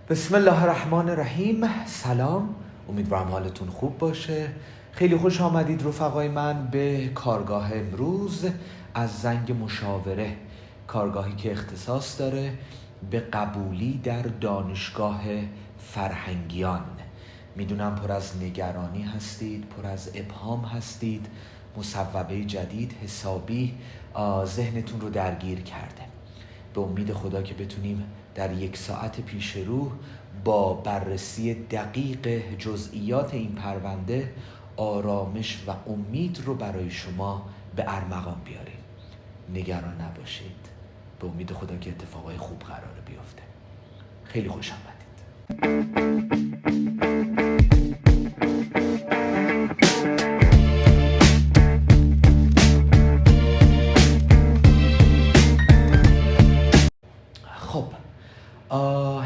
بسم الله الرحمن الرحیم. سلام، امیدوارم حالتون خوب باشه. خیلی خوش آمدید رفقای من به کارگاه امروز از زنگ مشاوره، کارگاهی که اختصاص داره به قبولی در دانشگاه فرهنگیان. میدونم پر از نگرانی هستید، پر از ابهام هستید، مصوبه جدید حسابی ذهنتون رو درگیر کرده. به امید خدا که بتونیم در 1 ساعت پیش رو با بررسی دقیق جزئیات این پرونده آرامش و امید رو برای شما به ارمغان بیاریم. نگران نباشید، به امید خدا که اتفاقای خوب قراره بیفته. خیلی خوش آمدید. خب،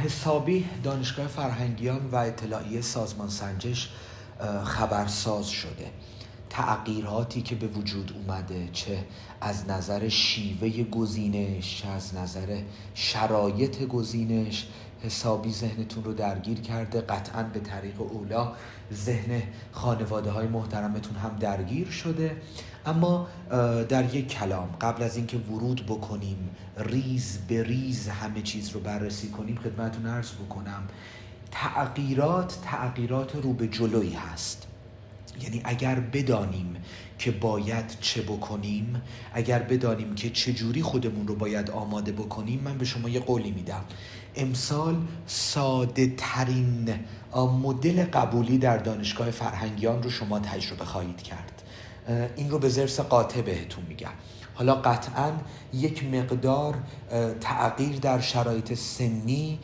حسابی دانشگاه فرهنگیان و اطلاعیه سازمان سنجش خبرساز شده. تغییراتی که به وجود اومده، چه از نظر شیوه گزینش، چه از نظر شرایط گزینش، حسابی ذهنتون رو درگیر کرده. قطعاً به طریق اولا ذهن خانواده های محترمتون هم درگیر شده. اما در یک کلام قبل از اینکه ورود بکنیم ریز به ریز همه چیز رو بررسی کنیم، خدمتتون عرض بکنم تغییرات رو به جلویی هست. یعنی اگر بدانیم که باید چه بکنیم، اگر بدانیم که چجوری خودمون رو باید آماده بکنیم، من به شما یه قولی میدم. امسال ساده ترین مدل قبولی در دانشگاه فرهنگیان رو شما تجربه خواهید کرد. این رو به ضرس قاطع بهتون میگم. حالا قطعاً یک مقدار تغییر در شرایط سنی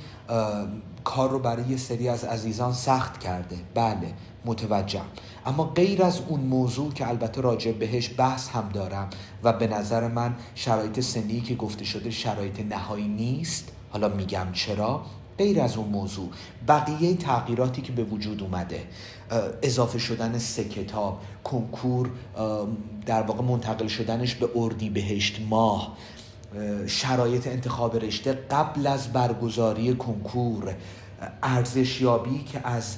کار رو برای یه سری از عزیزان سخت کرده، بله متوجهم. اما غیر از اون موضوع که البته راجع بهش بحث هم دارم و به نظر من شرایط سنی که گفته شده شرایط نهایی نیست، حالا میگم چرا. غیر از اون موضوع بقیه تغییراتی که به وجود اومده، اضافه شدن 3 کتاب، کنکور در واقع منتقل شدنش به اردیبهشت ماه، شرایط انتخاب رشته قبل از برگزاری کنکور، ارزشیابی که از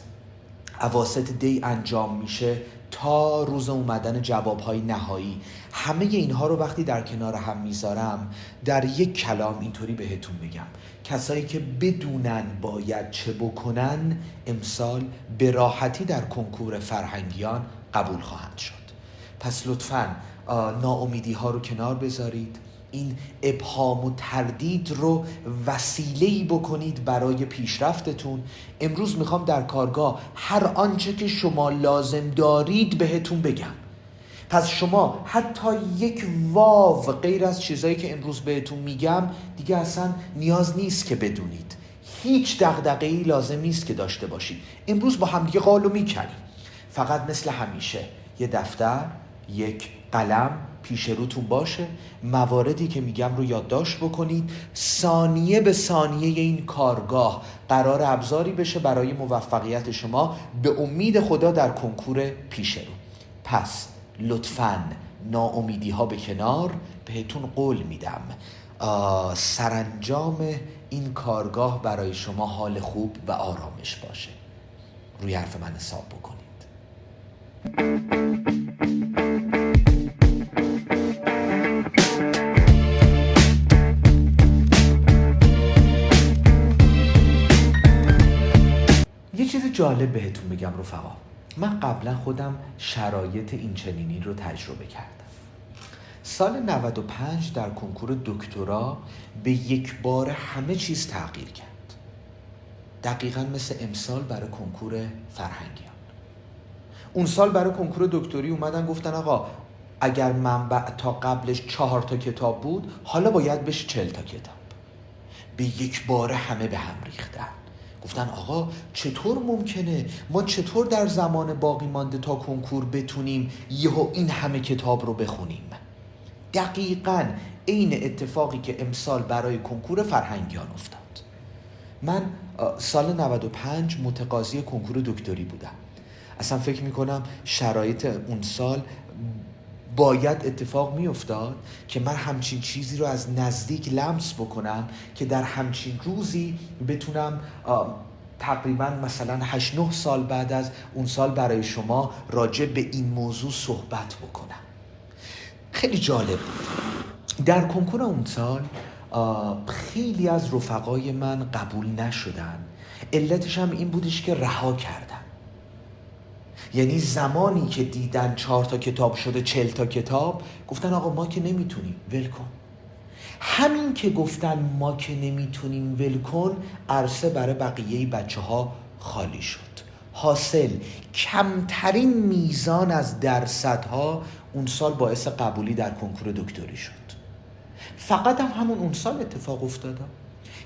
اواسط دی انجام میشه تا روز اومدن جوابهای نهایی، همه اینها رو وقتی در کنار هم میذارم در یک کلام اینطوری بهتون بگم: کسایی که بدونن باید چه بکنن امسال به راحتی در کنکور فرهنگیان قبول خواهند شد. پس لطفاً ناامیدی ها رو کنار بذارید، این ابهام و تردید رو وسیله‌ای بکنید برای پیشرفتتون. امروز میخوام در کارگاه هر آنچه که شما لازم دارید بهتون بگم. پس شما حتی یک واو غیر از چیزایی که امروز بهتون میگم دیگه اصلا نیاز نیست که بدونید. هیچ دغدغه‌ای لازم نیست که داشته باشید. امروز با هم دیگه قالو میکنیم. فقط مثل همیشه یه دفتر، یک قلم پیش روتون باشه، مواردی که میگم رو یادداشت بکنید. ثانیه به ثانیه این کارگاه قرار ابزاری بشه برای موفقیت شما به امید خدا در کنکور پیش رو. پس لطفاً ناامیدی ها به کنار، بهتون قول میدم سرانجام این کارگاه برای شما حال خوب و آرامش باشه. روی حرف من حساب بکنید. یه چیز جالب بهتون بگم رفقا، من قبلا خودم شرایط این چنینی رو تجربه کردم. سال 95 در کنکور دکترا به یک بار همه چیز تغییر کرد، دقیقاً مثل امسال برای کنکور فرهنگیان. اون سال برای کنکور دکتری اومدن گفتن آقا اگر منبع تا قبلش 4 تا کتاب بود، حالا باید بشه 40 تا کتاب. به یک بار همه به هم ریختن. گفتن آقا چطور ممکنه؟ ما چطور در زمان باقی مانده تا کنکور بتونیم یهو این همه کتاب رو بخونیم؟ دقیقاً عین اتفاقی که امسال برای کنکور فرهنگیان افتاد. من سال 95 متقاضی کنکور دکتری بودم. اصلا فکر میکنم شرایط اون سال باید اتفاق میافتاد که من همچین چیزی رو از نزدیک لمس بکنم که در همچین روزی بتونم تقریبا مثلا 8-9 سال بعد از اون سال برای شما راجع به این موضوع صحبت بکنم. خیلی جالب بود. در کنکور اون سال خیلی از رفقای من قبول نشدن. علتش هم این بودش که رها کردن. یعنی زمانی که دیدن 4 تا کتاب شده 40 تا کتاب، گفتن آقا ما که نمیتونیم، ول کن. همین که گفتن ما که نمیتونیم ول کن، عرصه برای بقیه بچه ها خالی شد. حاصل کمترین میزان از درصدها اون سال باعث قبولی در کنکور دکتری شد. فقط هم همون اون سال اتفاق افتاده.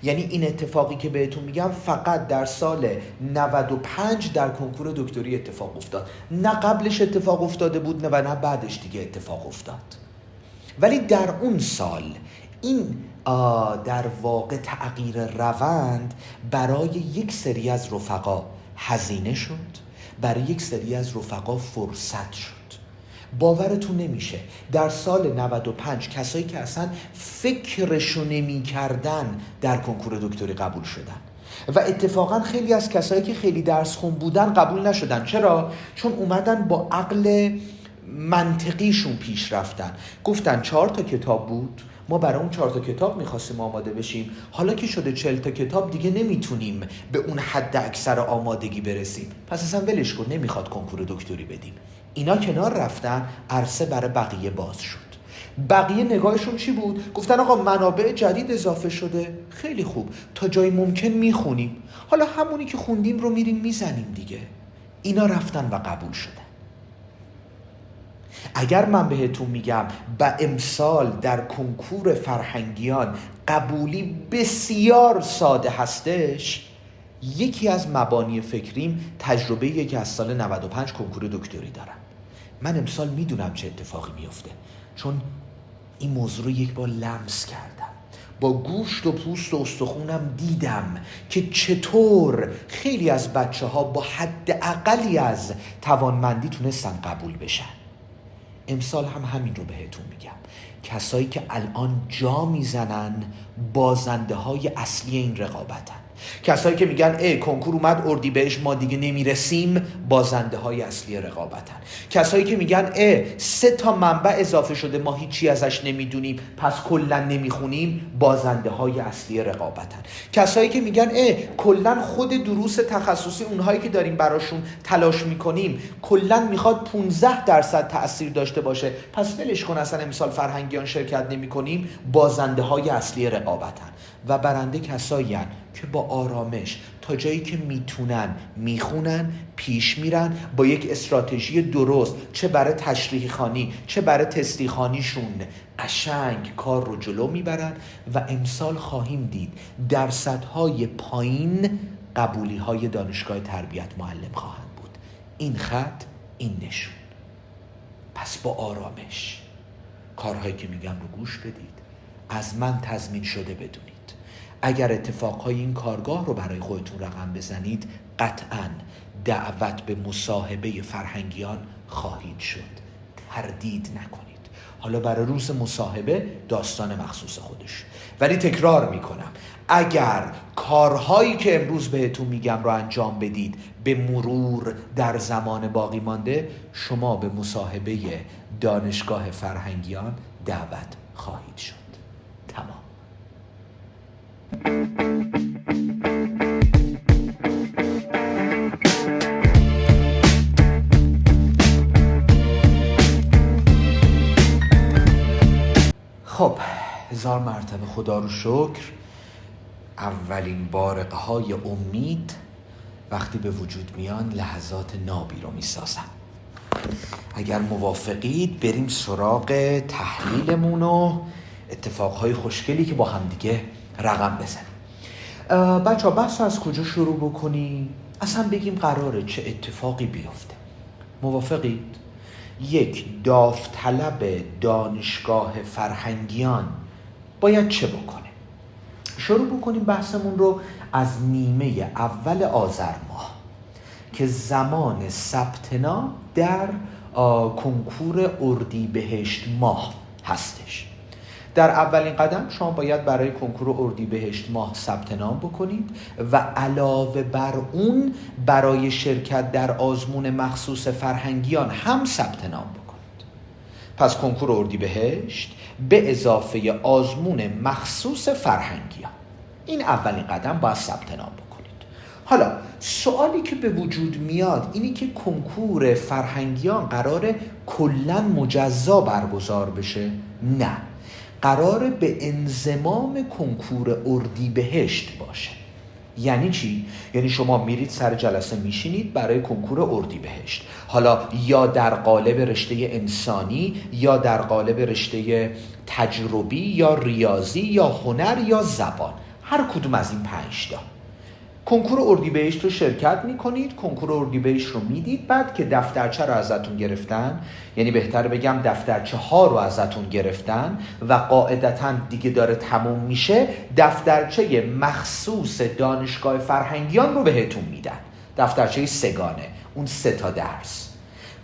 یعنی این اتفاقی که بهتون میگم فقط در سال 95 در کنکور دکتری اتفاق افتاد. نه قبلش اتفاق افتاده بود نه بعدش دیگه اتفاق افتاد. ولی در اون سال این در واقع تغییر روند برای یک سری از رفقا هزینه شد، برای یک سری از رفقا فرصت شد. باورتون نمیشه در سال 95 کسایی که اصلا فکرشو نمی کردن در کنکور دکتری قبول شدن و اتفاقا خیلی از کسایی که خیلی درس خون بودن قبول نشدن. چرا؟ چون اومدن با عقل منطقیشون پیش رفتن. گفتن 4 تا کتاب بود، ما برای اون 4 تا کتاب میخواستیم آماده بشیم، حالا که شده 40 تا کتاب دیگه نمیتونیم به اون حد اکثر آمادگی برسیم، پس اصلا ولش کن، نمیخواد کنکور دکتری بدیم. اینا کنار رفتن، عرصه برای بقیه باز شد. بقیه نگاهشون چی بود؟ گفتن آقا منابع جدید اضافه شده، خیلی خوب، تا جای ممکن میخونیم، حالا همونی که خوندیم رو میریم میزنیم دیگه. اینا رفتن و قبول شدن. اگر من بهتون میگم با امسال در کنکور فرهنگیان قبولی بسیار ساده هستش، یکی از مبانی فکریم تجربه‌ایه که از سال 95 کنکور دکتری دارم. من امسال میدونم چه اتفاقی میفته، چون این موضوع رو یک بار لمس کردم، با گوشت و پوست و استخونم دیدم که چطور خیلی از بچه ها با حد اقلی از توانمندی تونستن قبول بشن. امسال هم همین رو بهتون میگم. کسایی که الان جا میزنن بازنده های اصلی این رقابتن. کسایی که میگن کنکور اومد اردیبهشت ما دیگه نمیرسیم، بازنده های اصلی رقابتن. کسایی که میگن 3 تا منبع اضافه شده ما هیچی ازش نمیدونیم پس کلا نمیخونیم، بازنده های اصلی رقابتن. کسایی که میگن کلا خود دروس تخصصی اونهایی که داریم براشون تلاش میکنیم کلا میخواد 15% تأثیر داشته باشه پس ولش کن، اصلا امسال فرهنگیان شرکت نمیکنیم، بازنده های اصلی رقابتن. و برنده کسایی هن که با آرامش تا جایی که میتونن میخونن، پیش میرن، با یک استراتژی درست، چه برای تشریح خوانی چه برای تستی خوانیشون، قشنگ کار رو جلو میبرن و امسال خواهیم دید درصدهای پایین قبولی‌های دانشگاه تربیت معلم خواهند بود. این خط، این نشون. پس با آرامش کارهایی که میگم رو گوش بدید، از من تضمین شده بدونید اگر اتفاقهای این کارگاه رو برای خودتون رقم بزنید قطعاً دعوت به مصاحبه فرهنگیان خواهید شد. تردید نکنید. حالا برای روز مصاحبه داستان مخصوص خودش. ولی تکرار میکنم، اگر کارهایی که امروز بهتون میگم رو انجام بدید به مرور در زمان باقی مانده، شما به مصاحبه دانشگاه فرهنگیان دعوت خواهید شد. تمام. خب 1000 مرتبه خدا رو شکر، اولین بارقه های امید وقتی به وجود میان لحظات نابی رو میسازن. اگر موافقید بریم سراغ تحلیلمون و اتفاقهای خوشگلی که با هم دیگه رقم بزنیم. بچه ها بحث از کجا شروع بکنیم؟ اصلا بگیم قراره چه اتفاقی بیفته. موافقید؟ یک داوطلب دانشگاه فرهنگیان باید چه بکنه؟ شروع بکنیم بحثمون رو از نیمه اول آذر ماه که زمان ثبت نام در کنکور اردیبهشت ماه هستش. در اولین قدم شما باید برای کنکور اردیبهشت ماه ثبت نام بکنید و علاوه بر اون برای شرکت در آزمون مخصوص فرهنگیان هم ثبت نام بکنید. پس کنکور اردیبهشت به اضافه آزمون مخصوص فرهنگیان، این اولین قدم باید ثبت نام بکنید. حالا سوالی که به وجود میاد اینی که کنکور فرهنگیان قراره کلاً مجزا برگزار بشه؟ نه، قراره به انضمام کنکور اردیبهشت باشه. یعنی چی؟ یعنی شما میرید سر جلسه میشینید برای کنکور اردیبهشت، حالا یا در قالب رشته انسانی یا در قالب رشته تجربی یا ریاضی یا هنر یا زبان، هر کدوم از این 5 تا کنکور اردیبهشت رو شرکت میکنید. کنکور اردیبهشت رو میدید، بعد که دفترچه رو ازتون گرفتن، یعنی بهتر بگم دفترچه ها رو ازتون گرفتن و قاعدتاً دیگه داره تموم میشه، دفترچه مخصوص دانشگاه فرهنگیان رو بهتون میدن، دفترچه 3 اون 3 تا درس.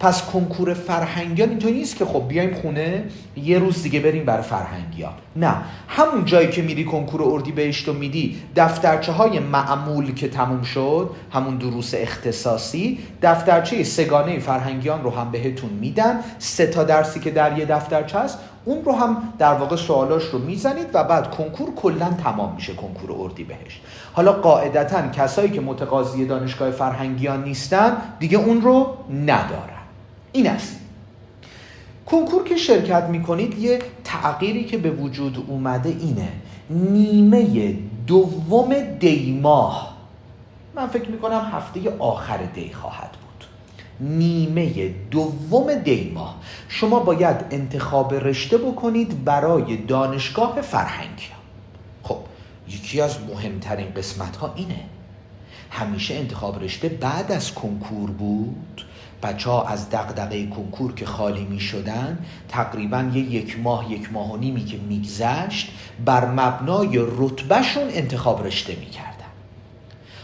پس کنکور فرهنگیان اینطوری نیست که خب بیایم خونه یه روز دیگه بریم برای فرهنگیان، نه، همون جایی که میری کنکور اردیبهشت رو میدی، دفترچه های معمول که تموم شد، همون دروس اختصاصی، دفترچه 3 فرهنگیان رو هم بهتون میدن، 3 تا درسی که در یه دفترچه هست اون رو هم در واقع سوالاش رو میزنید و بعد کنکور کلا تمام میشه، کنکور اردیبهشت. حالا قاعدتاً کسایی که متقاضی دانشگاه فرهنگیان نیستن دیگه اون رو ندارن. این است کنکور که شرکت میکنید. یه تغییری که به وجود اومده اینه، نیمه دوم دی ماه، من فکر میکنم هفته آخر دی خواهد بود، نیمه دوم دی ماه شما باید انتخاب رشته بکنید برای دانشگاه فرهنگیان. خب یکی از مهمترین قسمت ها اینه، همیشه انتخاب رشته بعد از کنکور بود. بچه ها از دغدغه کنکور که خالی می شدن، تقریباً 1 ماه 1.5 ماه که میگذشت بر مبنای رتبهشون انتخاب رشته می کردن.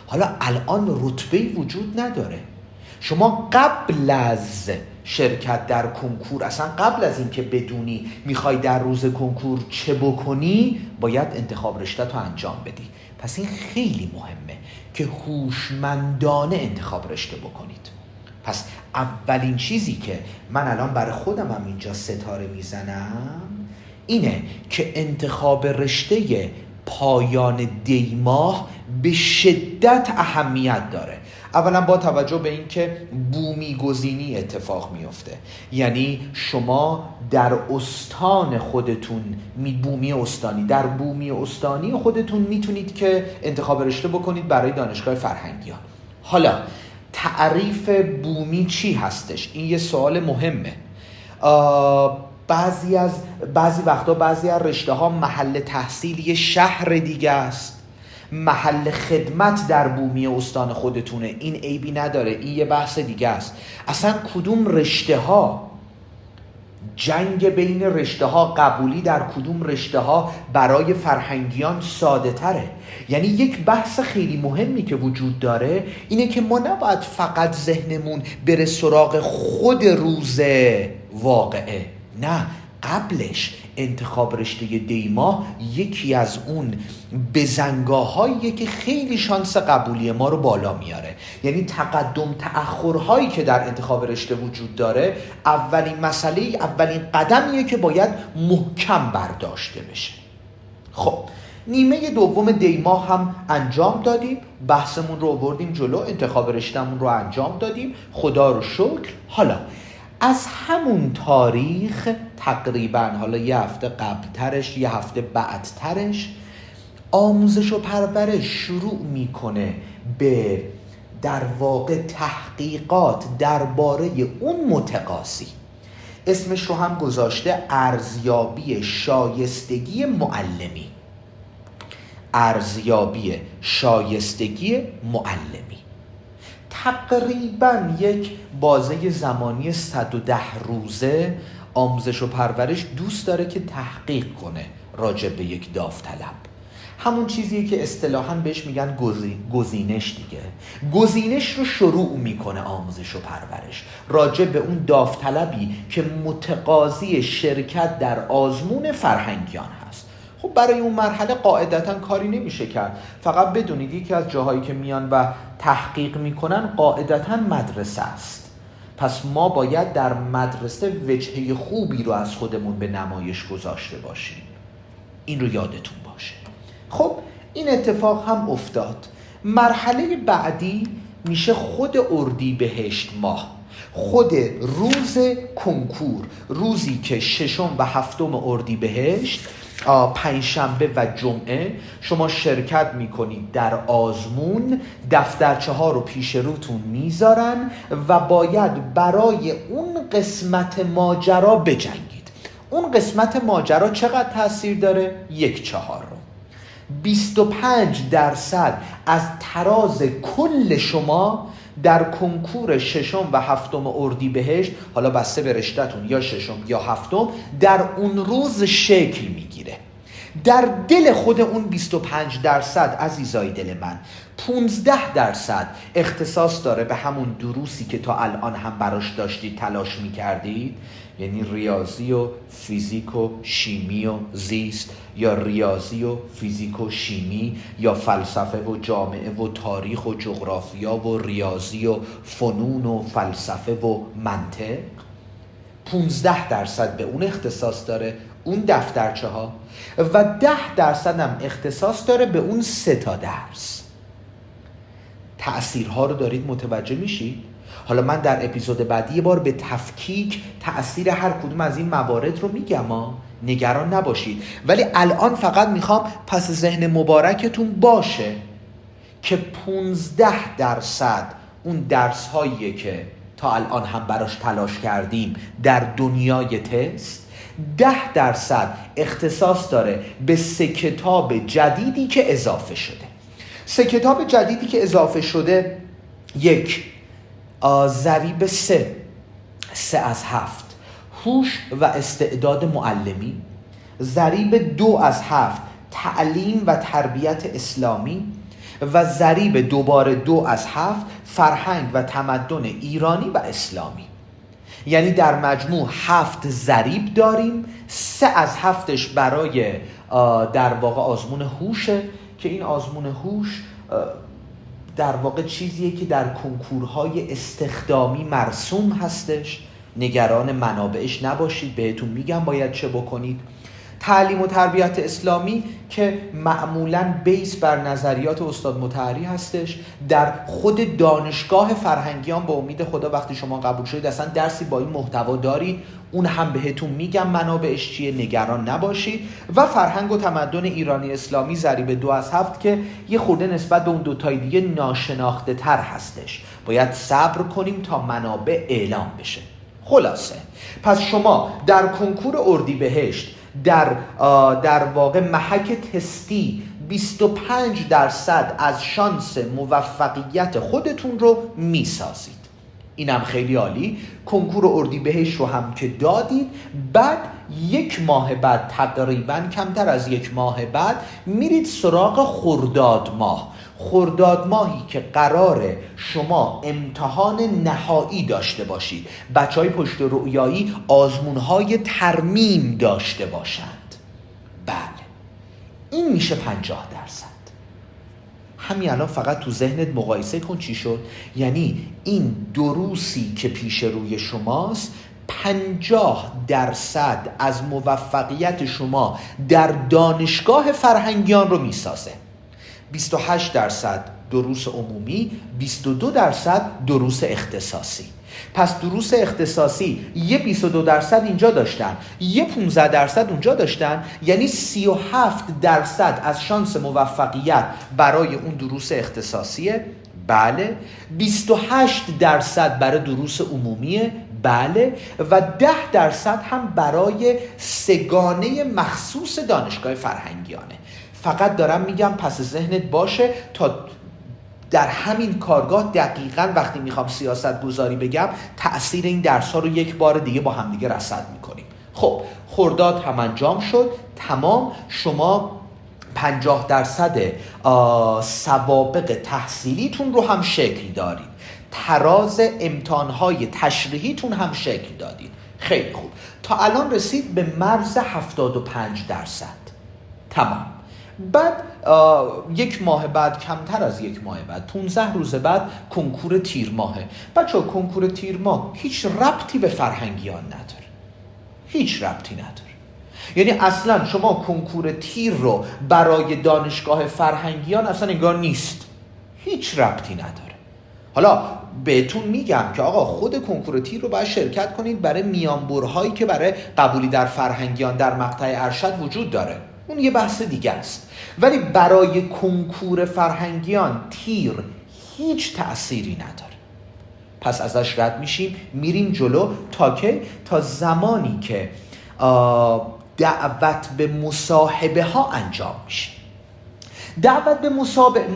حالا الان رتبه‌ای وجود نداره. شما قبل از شرکت در کنکور، اصلا قبل از این که بدونی میخوای در روز کنکور چه بکنی، باید انتخاب رشته تو انجام بدی. پس این خیلی مهمه که هوشمندانه انتخاب رشته بکنید. پس اولین چیزی که من الان برای خودم هم اینجا ستاره میزنم اینه که انتخاب رشته پایان دی ماه به شدت اهمیت داره. اولا با توجه به این که بومی گزینی اتفاق میفته، یعنی شما در استان خودتون بومی استانی، در بومی استانی خودتون میتونید که انتخاب رشته بکنید برای دانشگاه فرهنگیان. حالا تعریف بومی چی هستش؟ این یه سوال مهمه. بعضی وقتا بعضی از رشته ها محل تحصیل یه شهر دیگه است، محل خدمت در بومی استان خودتونه، این عیبی نداره، این یه بحث دیگه است. اصلا کدوم رشته ها، جنگ بین رشته ها، قبولی در کدوم رشته ها برای فرهنگیان ساده تره. یعنی یک بحث خیلی مهمی که وجود داره اینه که ما نباید فقط ذهنمون بره سراغ خود روز واقعه، نه، قبلش انتخاب رشته دی ماه یکی از اون بزنگاه‌هاییه که خیلی شانس قبولی ما رو بالا میاره. یعنی تقدم تأخرهایی که در انتخاب رشته وجود داره، اولین مسئله، اولین قدمیه که باید محکم برداشته بشه. خب نیمه دوم دی ماه هم انجام دادیم، بحثمون رو آوردیم جلو، انتخاب رشتهمون رو انجام دادیم، خدا رو شکر. حالا از همون تاریخ تقریبا، حالا یه هفته قبلترش یه هفته بعدترش، آموزش و پرورش شروع میکنه به در واقع تحقیقات درباره اون متقاضی. اسمش رو هم گذاشته ارزیابی شایستگی معلمی. ارزیابی شایستگی معلمی تقریباً یک بازه زمانی 110 روزه آموزش و پرورش دوست داره که تحقیق کنه راجع به یک داوطلب. همون چیزیه که اصطلاحاً بهش میگن گزینش دیگه. گزینش رو شروع میکنه آموزش و پرورش راجع به اون داوطلبی که متقاضی شرکت در آزمون فرهنگیان هست. خب برای اون مرحله قاعدتاً کاری نمیشه کرد. فقط بدونید یکی از جاهایی که میان و تحقیق میکنن قاعدتاً مدرسه است. پس ما باید در مدرسه وجهه خوبی رو از خودمون به نمایش گذاشته باشیم. این رو یادتون باشه. خب این اتفاق هم افتاد. مرحله بعدی میشه خود اردیبهشت ماه، خود روز کنکور، روزی که 6 و 7 اردیبهشت، پنجشنبه و جمعه شما شرکت میکنید در آزمون. دفترچه ها رو پیش روتون میذارن و باید برای اون قسمت ماجرا بجنگید. اون قسمت ماجرا چقدر تاثیر داره؟ 1/4. 25% از تراز کل شما در کنکور 6 و 7 اردیبهشت، حالا بسته به رشته‌تون یا 6 یا 7، در اون روز شکل میگیره. در دل خود اون 25% عزیزای دل من 15% اختصاص داره به همون دروسی که تا الان هم براش داشتید تلاش میکردید، یعنی ریاضی و فیزیک و شیمی و زیست، یا ریاضی و فیزیک و شیمی، یا فلسفه و جامعه و تاریخ و جغرافیا و ریاضی و فنون و فلسفه و منطق. 15% به اون اختصاص داره، اون دفترچه ها، و 10% هم اختصاص داره به اون 3 درس. تأثیرها رو دارید متوجه میشید؟ حالا من در اپیزود بعدی یه بار به تفکیک تأثیر هر کدوم از این موارد رو میگم، نگران نباشید. ولی الان فقط میخوام پس ذهن مبارکتون باشه که 15% اون درس هاییه که تا الان هم براش تلاش کردیم در دنیای تست، 10% اختصاص داره به 3 کتاب جدیدی که اضافه شده. 3 کتاب جدیدی که اضافه شده: 1 ضریب 3 از 7، هوش و استعداد معلمی. ضریب 2 از 7 تعلیم و تربیت اسلامی. و ضریب دوباره 2 از 7 فرهنگ و تمدن ایرانی و اسلامی. یعنی در مجموع 7 ضریب داریم. 3 از 7ش برای در واقع آزمون هوشه که این آزمون هوش در واقع چیزیه که در کنکورهای استخدامی مرسوم هستش. نگران منابعش نباشید، بهتون میگم باید چه بکنید. تعلیم و تربیت اسلامی که معمولاً بیس بر نظریات استاد مطهری هستش. در خود دانشگاه فرهنگیان به امید خدا وقتی شما قبول شدید اصلا درسی با این محتوا دارید، اون هم بهتون میگم منابعش چیه، نگران نباشید. و فرهنگ و تمدن ایرانی اسلامی ضریب 2 از 7 که یه خورده نسبت به اون دوتای دیگه ناشناخته تر هستش، باید صبر کنیم تا منابع اعلام بشه. خلاصه پس شما در کنکور اردیبهشت در واقع محک تستی 25% از شانس موفقیت خودتون رو میسازید. اینم خیلی عالی. کنکور اردیبهشت رو هم که دادید، بعد 1 ماه بعد، تقریبا کمتر از 1 ماه بعد، میرید سراغ خرداد ماه. خرداد ماهی که قراره شما امتحان نهایی داشته باشید، بچهای پشت رؤیایی آزمونهای ترمیم داشته باشند. بله این میشه 50%. همین الان فقط تو ذهنت مقایسه کن چی شد. یعنی این دروسی که پیش روی شماست 50% از موفقیت شما در دانشگاه فرهنگیان رو میسازه. 28% دروس عمومی، 22% دروس اختصاصی. پس دروس اختصاصی یه 22% اینجا داشتن، یه 15% اونجا داشتن، یعنی 37% از شانس موفقیت برای اون دروس اختصاصیه. بله. 28% برای دروس عمومیه. بله. و 10% هم برای 3گانه مخصوص دانشگاه فرهنگیانه. فقط دارم میگم پس ذهنت باشه تا در همین کارگاه دقیقاً وقتی میخوام سیاست گذاری بگم تأثیر این درس ها رو یک بار دیگه با همدیگه رصد میکنیم. خب خرداد هم انجام شد، تمام. شما 50% سوابق تحصیلیتون رو هم شکل دارید، تراز امتحانهای تشریحیتون هم شکل دادید. خیلی خوب، تا الان رسید به مرز 75%. تمام. بعد یک ماه بعد، کمتر از یک ماه بعد، 15 روز بعد کنکور تیر ماهه. بچه ها کنکور تیر ماه هیچ ربطی به فرهنگیان نداره، هیچ ربطی نداره. یعنی اصلا شما کنکور تیر رو برای دانشگاه فرهنگیان اصلا انگار نیست، هیچ ربطی نداره. حالا بهتون میگم که آقا خود کنکور تیر رو باید شرکت کنید برای میانبرهایی که برای قبولی در فرهنگیان در مقطع ارشد وجود داره، اون یه بحث دیگه است. ولی برای کنکور فرهنگیان تیر هیچ تأثیری نداره. پس ازش رد میشیم، میریم جلو تا زمانی که دعوت به مصاحبه ها انجام میشه. دعوت به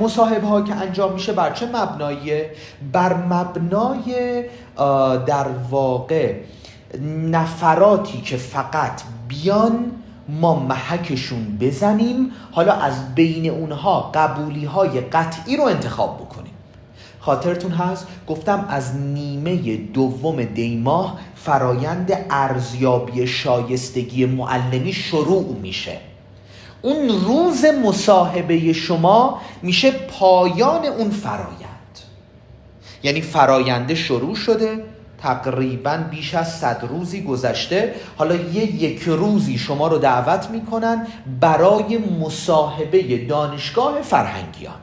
مصاحبه ها که انجام میشه بر چه مبناییه؟ بر مبنای در واقع نفراتی که فقط بیان ما محکشون بزنیم، حالا از بین اونها قبولی های قطعی رو انتخاب بکنیم. خاطرتون هست گفتم از نیمه دوم دیماه فرایند ارزیابی شایستگی معلمی شروع میشه. اون روز مصاحبه شما میشه پایان اون فرایند. یعنی فراینده شروع شده، تقریباً بیش از 100 روزی گذشته، حالا یک روزی شما رو دعوت میکنن برای مصاحبه دانشگاه فرهنگیان.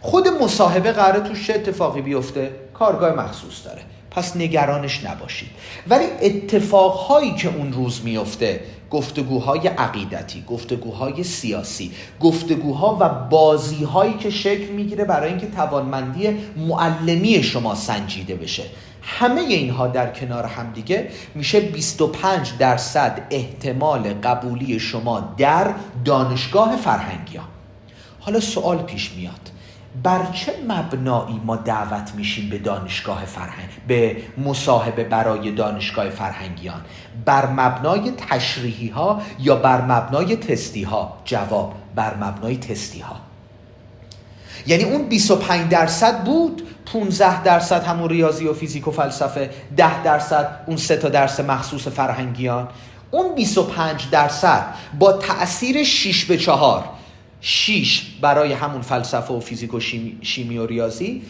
خود مصاحبه قراره توش چه اتفاقی بیفته؟ کارگاه مخصوص داره، پس نگرانش نباشید. ولی اتفاقهایی که اون روز میفته، گفتگوهای عقیدتی، گفتگوهای سیاسی، گفتگوها و بازیهایی که شکل میگیره برای اینکه توانمندی معلمی شما سنجیده بشه، همه اینها در کنار هم دیگه میشه 25% احتمال قبولی شما در دانشگاه فرهنگیان. حالا سوال پیش میاد، بر چه مبنایی ما دعوت میشیم به دانشگاه به مصاحبه برای دانشگاه فرهنگیان؟ بر مبنای تشریحی ها یا بر مبنای تستی ها؟ جواب: بر مبنای تستی ها. یعنی اون 25% بود، 15% همون ریاضی و فیزیک و فلسفه، 10% اون 3 تا درس مخصوص فرهنگیان. اون 25% با تأثیر 6-4، 6 برای همون فلسفه و فیزیک و شیمی و ریاضی،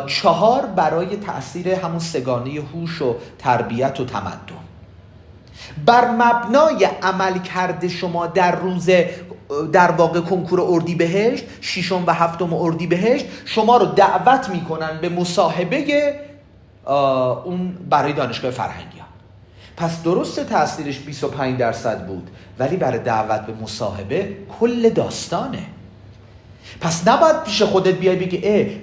4 برای تأثیر همون سگانه هوش و تربیت و تمدن. بر مبنای عمل کرده شما در روز در واقع کنکور اردیبهشت، 6 و 7 اردیبهشت، شما رو دعوت میکنن به مصاحبه اون برای دانشگاه فرهنگیان. پس درسته تأثیرش 25% بود، ولی برای دعوت به مصاحبه کل داستانه. پس نباید پیش خودت بیای بگی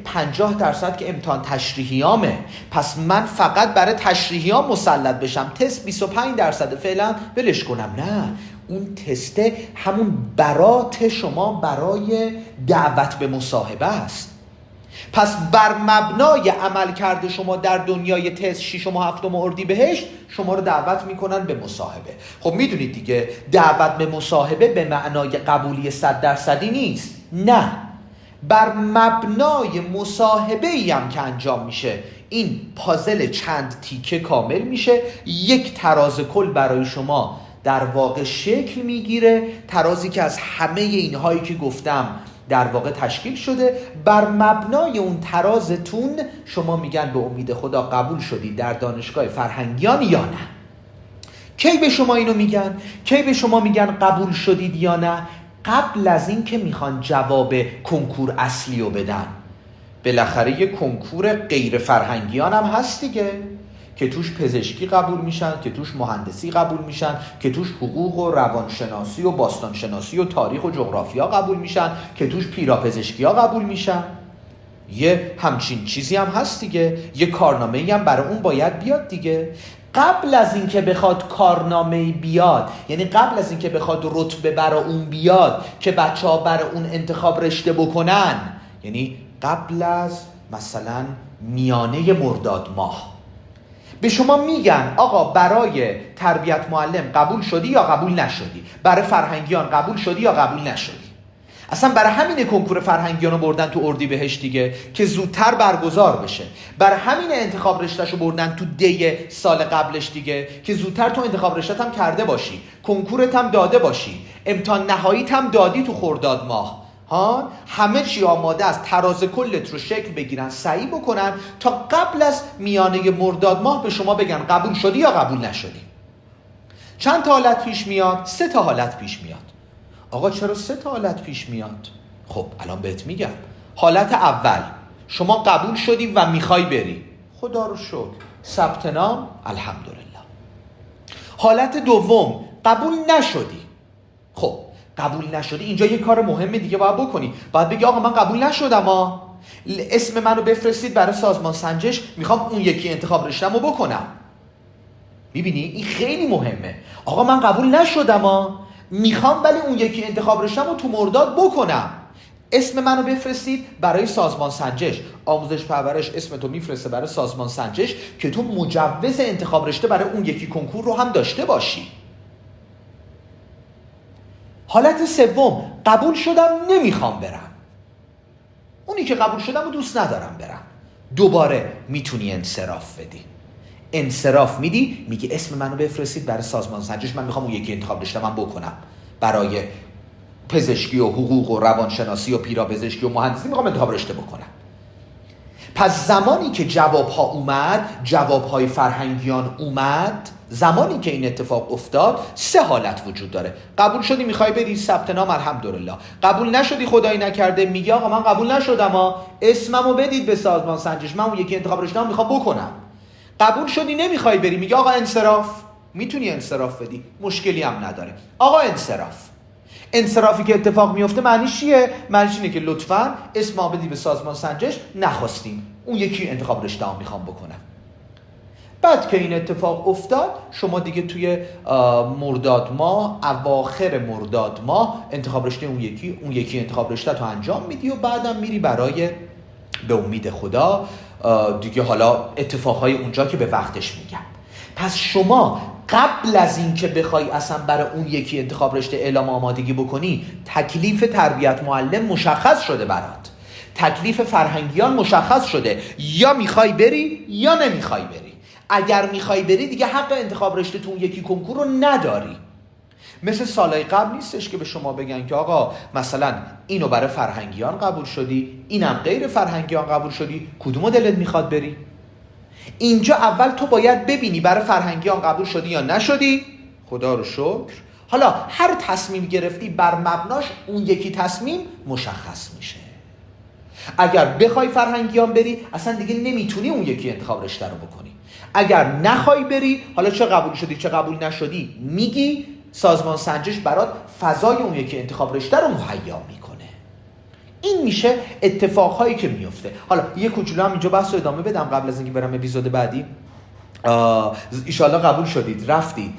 50% که امتحان تشریحیامه، پس من فقط برای تشریحیام مسلط بشم، تست 25% فعلا ولش کنم. نه، اون تسته همون برات شما برای دعوت به مصاحبه است. پس بر مبنای عمل کرده شما در دنیای تست 6 و 7 اردیبهشت شما رو دعوت میکنن به مصاحبه. خب میدونید دیگه، دعوت به مصاحبه به معنای قبولی 100% نیست. نه، بر مبنای مصاحبه ای هم که انجام میشه، این پازل چند تیکه کامل میشه، یک تراز کل برای شما در واقع شکل میگیره، ترازی که از همه اینهایی که گفتم در واقع تشکیل شده. بر مبنای اون ترازتون شما میگن به امید خدا قبول شدید در دانشگاه فرهنگیان یا نه. کی به شما اینو میگن؟ کی به شما میگن قبول شدید یا نه؟ قبل از این که میخوان جواب کنکور اصلی رو بدن. بالاخره یه کنکور غیر فرهنگیان هم هست دیگه، که توش پزشکی قبول میشن، که توش مهندسی قبول میشن، که توش حقوق و روانشناسی و باستانشناسی و تاریخ و جغرافیا قبول میشن، که توش پیراپزشکی ها قبول میشن. یه همچین چیزی هم هست دیگه، یه کارنامه‌ای هم برای اون باید بیاد دیگه. قبل از این که بخواد کارنامه‌ای بیاد، یعنی قبل از این که بخواد رتبه برای اون بیاد که بچه‌ها برای اون انتخاب رشته بکنن، یعنی قبل از مثلا میانه مرداد ماه به شما میگن آقا برای تربیت معلم قبول شدی یا قبول نشدی، برای فرهنگیان قبول شدی یا قبول نشدی. اصلا برای همین کنکور فرهنگیان رو بردن تو اردیبهشت دیگه، که زودتر برگزار بشه. برای همین انتخاب رشتهشو بردن تو دی سال قبلش دیگه، که زودتر تو انتخاب رشته‌ت هم کرده باشی، کنکورت هم داده باشی، امتحان نهاییت هم دادی تو خرداد ماه. همه چی آماده است، تراز کلت رو شکل بگیرن، سعی بکنن تا قبل از میانه مرداد ماه به شما بگن قبول شدی یا قبول نشدی. چند تا حالت پیش میاد؟ 3 تا حالت پیش میاد. آقا چرا 3 تا حالت پیش میاد؟ خب الان بهت میگم. حالت اول، شما قبول شدی و میخوای بری، خدا رو شکر، ثبت نام، الحمدلله. حالت دوم، قبول نشدی. خب قبول نشدی، اینجا یه کار مهمه دیگه باید بکنی. باید بگی آقا من قبول نشدم، اسم منو بفرستید برای سازمان سنجش، میخوام اون یکی انتخاب رشته‌مو بکنم. میبینی این خیلی مهمه. آقا من قبول نشدم، میخوام ولی اون یکی انتخاب رشته‌مو تو مرداد بکنم، اسم منو بفرستید برای سازمان سنجش. آموزش پرورش اسم تو میفرسته برای سازمان سنجش که تو مجوز انتخاب رشته برای اون یکی کنکور رو هم داشته باشی. حالت سوم، قبول شدم نمیخوام برم، اونی که قبول شدم و دوست ندارم برم. دوباره میتونی انصراف بدی. انصراف میدی، میگی اسم منو بفرستید برای سازمان سنجش، من میخوام اون یکی انتخاب رشته من بکنم، برای پزشکی و حقوق و روانشناسی و پیرابزشکی و مهندسی میخوام انتخاب رشته بکنم. پس زمانی که جوابها اومد، جوابهای فرهنگیان اومد، زمانی که این اتفاق افتاد، 3 حالت وجود داره. قبول شدی میخوای بری، ثبت نام، الحمدلله. قبول نشدی، خدایی نکرده، میگی آقا من قبول نشدم، اسممو بدید به سازمان سنجش، من اون یکی انتخاب رشته میخوام بکنم. قبول شدی نمیخوای بری، میگی آقا انصراف. میتونی انصراف بدی، مشکلی هم نداره. آقا انصرافی که اتفاق میفته معنیش چیه؟ معنیش اینه که لطفاً اسم بدی به سازمان سنجش، نخواستیم، اون یکی انتخاب رشته هم میخوام بکنم. بعد که این اتفاق افتاد، شما دیگه توی مرداد ماه، اواخر مرداد ماه انتخاب رشته اون یکی انتخاب رشته تو انجام میدی و بعدم میری برای به امید خدا دیگه حالا اتفاقهای اونجا که به وقتش میگم. پس شما قبل از این که بخوای اصلا برای اون یکی انتخاب رشته اعلام آمادگی بکنی، تکلیف تربیت معلم مشخص شده برات، تکلیف فرهنگیان مشخص شده، یا میخوای بری یا نمیخوای بری. اگر میخوای بری دیگه حق انتخاب رشته تو اون یکی کنکور رو نداری. مثل سالهای قبل نیستش که به شما بگن که آقا مثلا اینو برای فرهنگیان قبول شدی، اینم غیر فرهنگیان قبول شدی، کدومو دلت میخواد بری؟ اینجا اول تو باید ببینی برای فرهنگیان قبول شدی یا نشدی، خدا رو شکر. حالا هر تصمیم گرفتی بر مبناش اون یکی تصمیم مشخص میشه. اگر بخوای فرهنگیان بری، اصلا دیگه نمیتونی اون یکی انتخاب رشته رو بکنی. اگر نخوای بری، حالا چه قبول شدی چه قبول نشدی، میگی سازمان سنجش برات فضای اون یکی انتخاب رشته رو مهیا میکنه. این میشه اتفاقهایی که میفته. حالا یه کوچولو هم اینجا بحث رو ادامه بدم قبل از اینکه برم اپیزود بعدی. ایشالله قبول شدید، رفتید،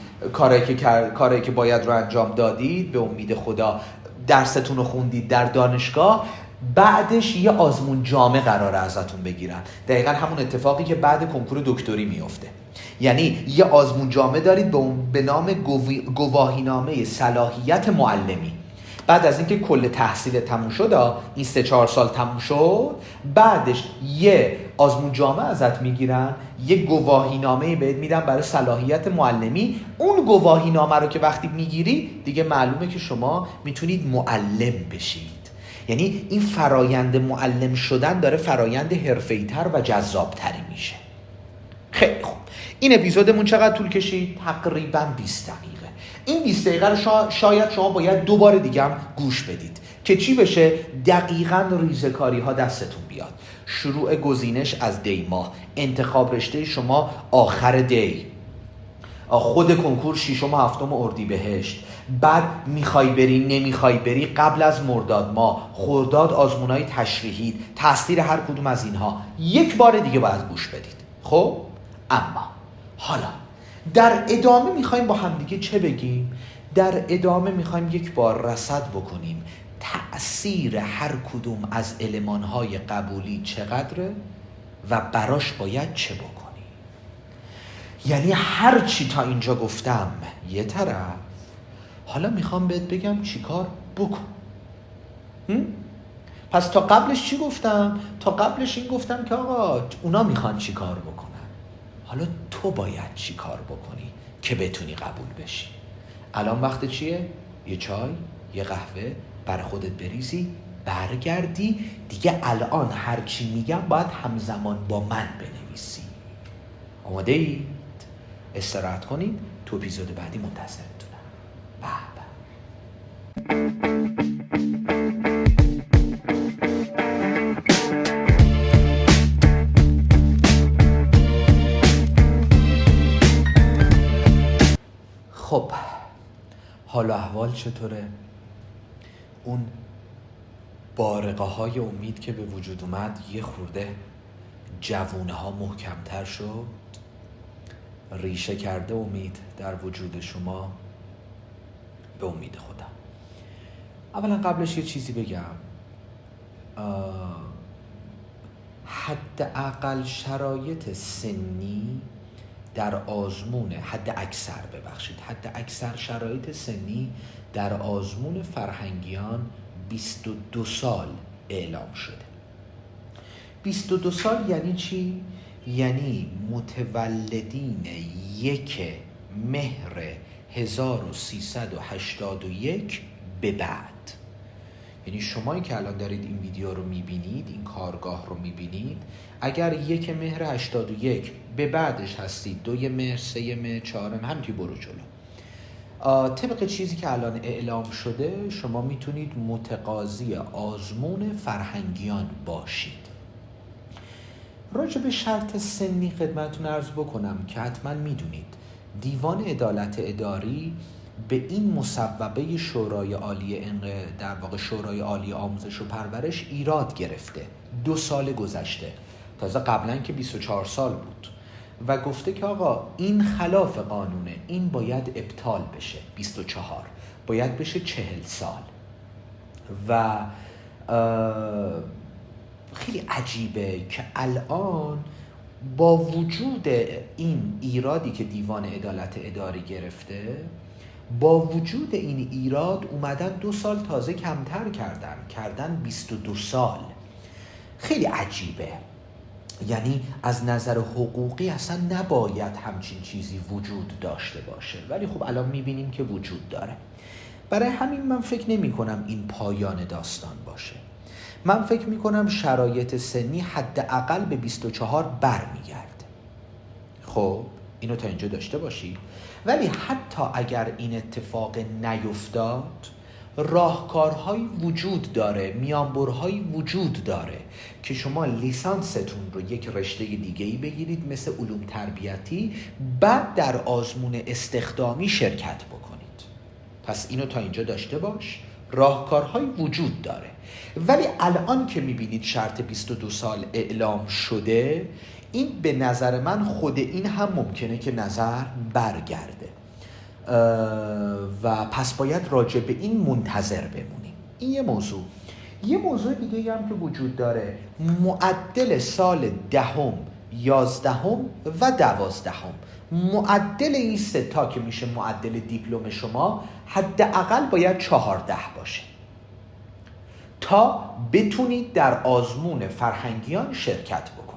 کاری که باید رو انجام دادید، به امید خدا درستون رو خوندید در دانشگاه، بعدش یه آزمون جامع قراره ازتون بگیرن. دقیقا همون اتفاقی که بعد کنکور دکتری میفته. یعنی یه آزمون جامع دارید به نام گواهینامه صلاحیت معلمی. بعد از اینکه کل تحصیل تموم شد، این 3-4 سال تموم شد، بعدش یه آزمون جامع ازت میگیرن، یه گواهینامه بهت میدن برای صلاحیت معلمی. اون گواهینامه رو که وقتی میگیری دیگه معلومه که شما میتونید معلم بشید. یعنی این فرایند معلم شدن داره فرایند حرفه‌ای‌تر و جذابتری میشه. خیلی خوب، این اپیزودمون چقدر طول کشید؟ تقریباً 20 دقیقه. این 20 دقیقه رو شاید شما باید 2 بار دیگه هم گوش بدید که چی بشه؟ دقیقاً ریزکاری ها دستتون بیاد. شروع گزینش از دی ماه، انتخاب رشته شما آخر دی، خود کنکور 6 و 7 اردیبهشت، بعد میخوای بری نمیخوای بری قبل از مرداد ماه، خرداد آزمونای تشریحی، تاثیر هر کدوم از اینها 1 بار دیگه باید گوش بدید. خب اما حالا در ادامه میخوایم با همدیگه چه بگیم؟ در ادامه میخوایم 1 بار رصد بکنیم تأثیر هر کدوم از المانهای قبولی چقدره و براش باید چه بکنیم. یعنی هر چی تا اینجا گفتم یه طرف، حالا میخوام بهت بگم چیکار بکن. پس تا قبلش چی گفتم؟ تا قبلش این گفتم که آقا اونا میخوان چی کار بکنن، حالا تو باید چی کار بکنی که بتونی قبول بشی. الان وقت چیه؟ یه چای، یه قهوه برای خودت بریزی، برگردی دیگه. الان هر چی میگم باید همزمان با من بنویسی. آماده اید؟ استراحت کنید، تو اپیزود بعدی منتظرتونم. به. خب حال و احوال چطوره؟ اون بارقه های امید که به وجود اومد یه خورده جوونه ها محکمتر شد؟ ریشه کرده امید در وجود شما؟ به امید خدا. اولا قبلش یه چیزی بگم، حداقل شرایط سنی در آزمون حد اکثر شرایط سنی در آزمون فرهنگیان 22 سال اعلام شده. 22 سال یعنی چی؟ یعنی متولدین 1 مهر 1381 به بعد. یعنی شمایی که الان دارید این ویدیو رو میبینید، این کارگاه رو میبینید، اگر 1 مهر 81 به بعدش هستید، 2 مهر، 3 مهر، 4 مهر، همینطوری برو جلو. طبق چیزی که الان اعلام شده شما میتونید متقاضی آزمون فرهنگیان باشید. راجع به شرط سنی خدمتتون عرض بکنم که حتما میدونید دیوان عدالت اداری به این مصوبه شورای عالی در واقع شورای عالی آموزش و پرورش ایراد گرفته. 2 سال گذشته، تازه قبلا که 24 سال بود و گفته که آقا این خلاف قانونه، این باید ابطال بشه. 24 باید بشه 40 سال. و خیلی عجیبه که الان با وجود این ایرادی که دیوان عدالت اداری گرفته، با وجود این ایراد اومدن 2 سال تازه کمتر کردن 22 سال. خیلی عجیبه. یعنی از نظر حقوقی اصلا نباید همچین چیزی وجود داشته باشه، ولی خب الان میبینیم که وجود داره. برای همین من فکر نمی کنم این پایان داستان باشه. من فکر می کنم شرایط سنی حداقل به 24 برمیگرده. خب اینو تا اینجا داشته باشی. ولی حتی اگر این اتفاق نیفتاد، راهکارهایی وجود داره، میانبرهایی وجود داره که شما لیسانستون رو یک رشته دیگه‌ای بگیرید مثل علوم تربیتی، بعد در آزمون استخدامی شرکت بکنید. پس اینو تا اینجا داشته باش. راهکارهایی وجود داره. ولی الان که میبینید شرط 22 سال اعلام شده، این به نظر من خود این هم ممکنه که نظر برگرده و پس باید راجع به این منتظر بمونیم. این یه موضوع. یه موضوع دیگه هم که وجود داره، معدل سال 10، 11 و 12. معدل این 3 تا که میشه معدل دیپلم شما حداقل باید 14 باشه تا بتونید در آزمون فرهنگیان شرکت بکنید.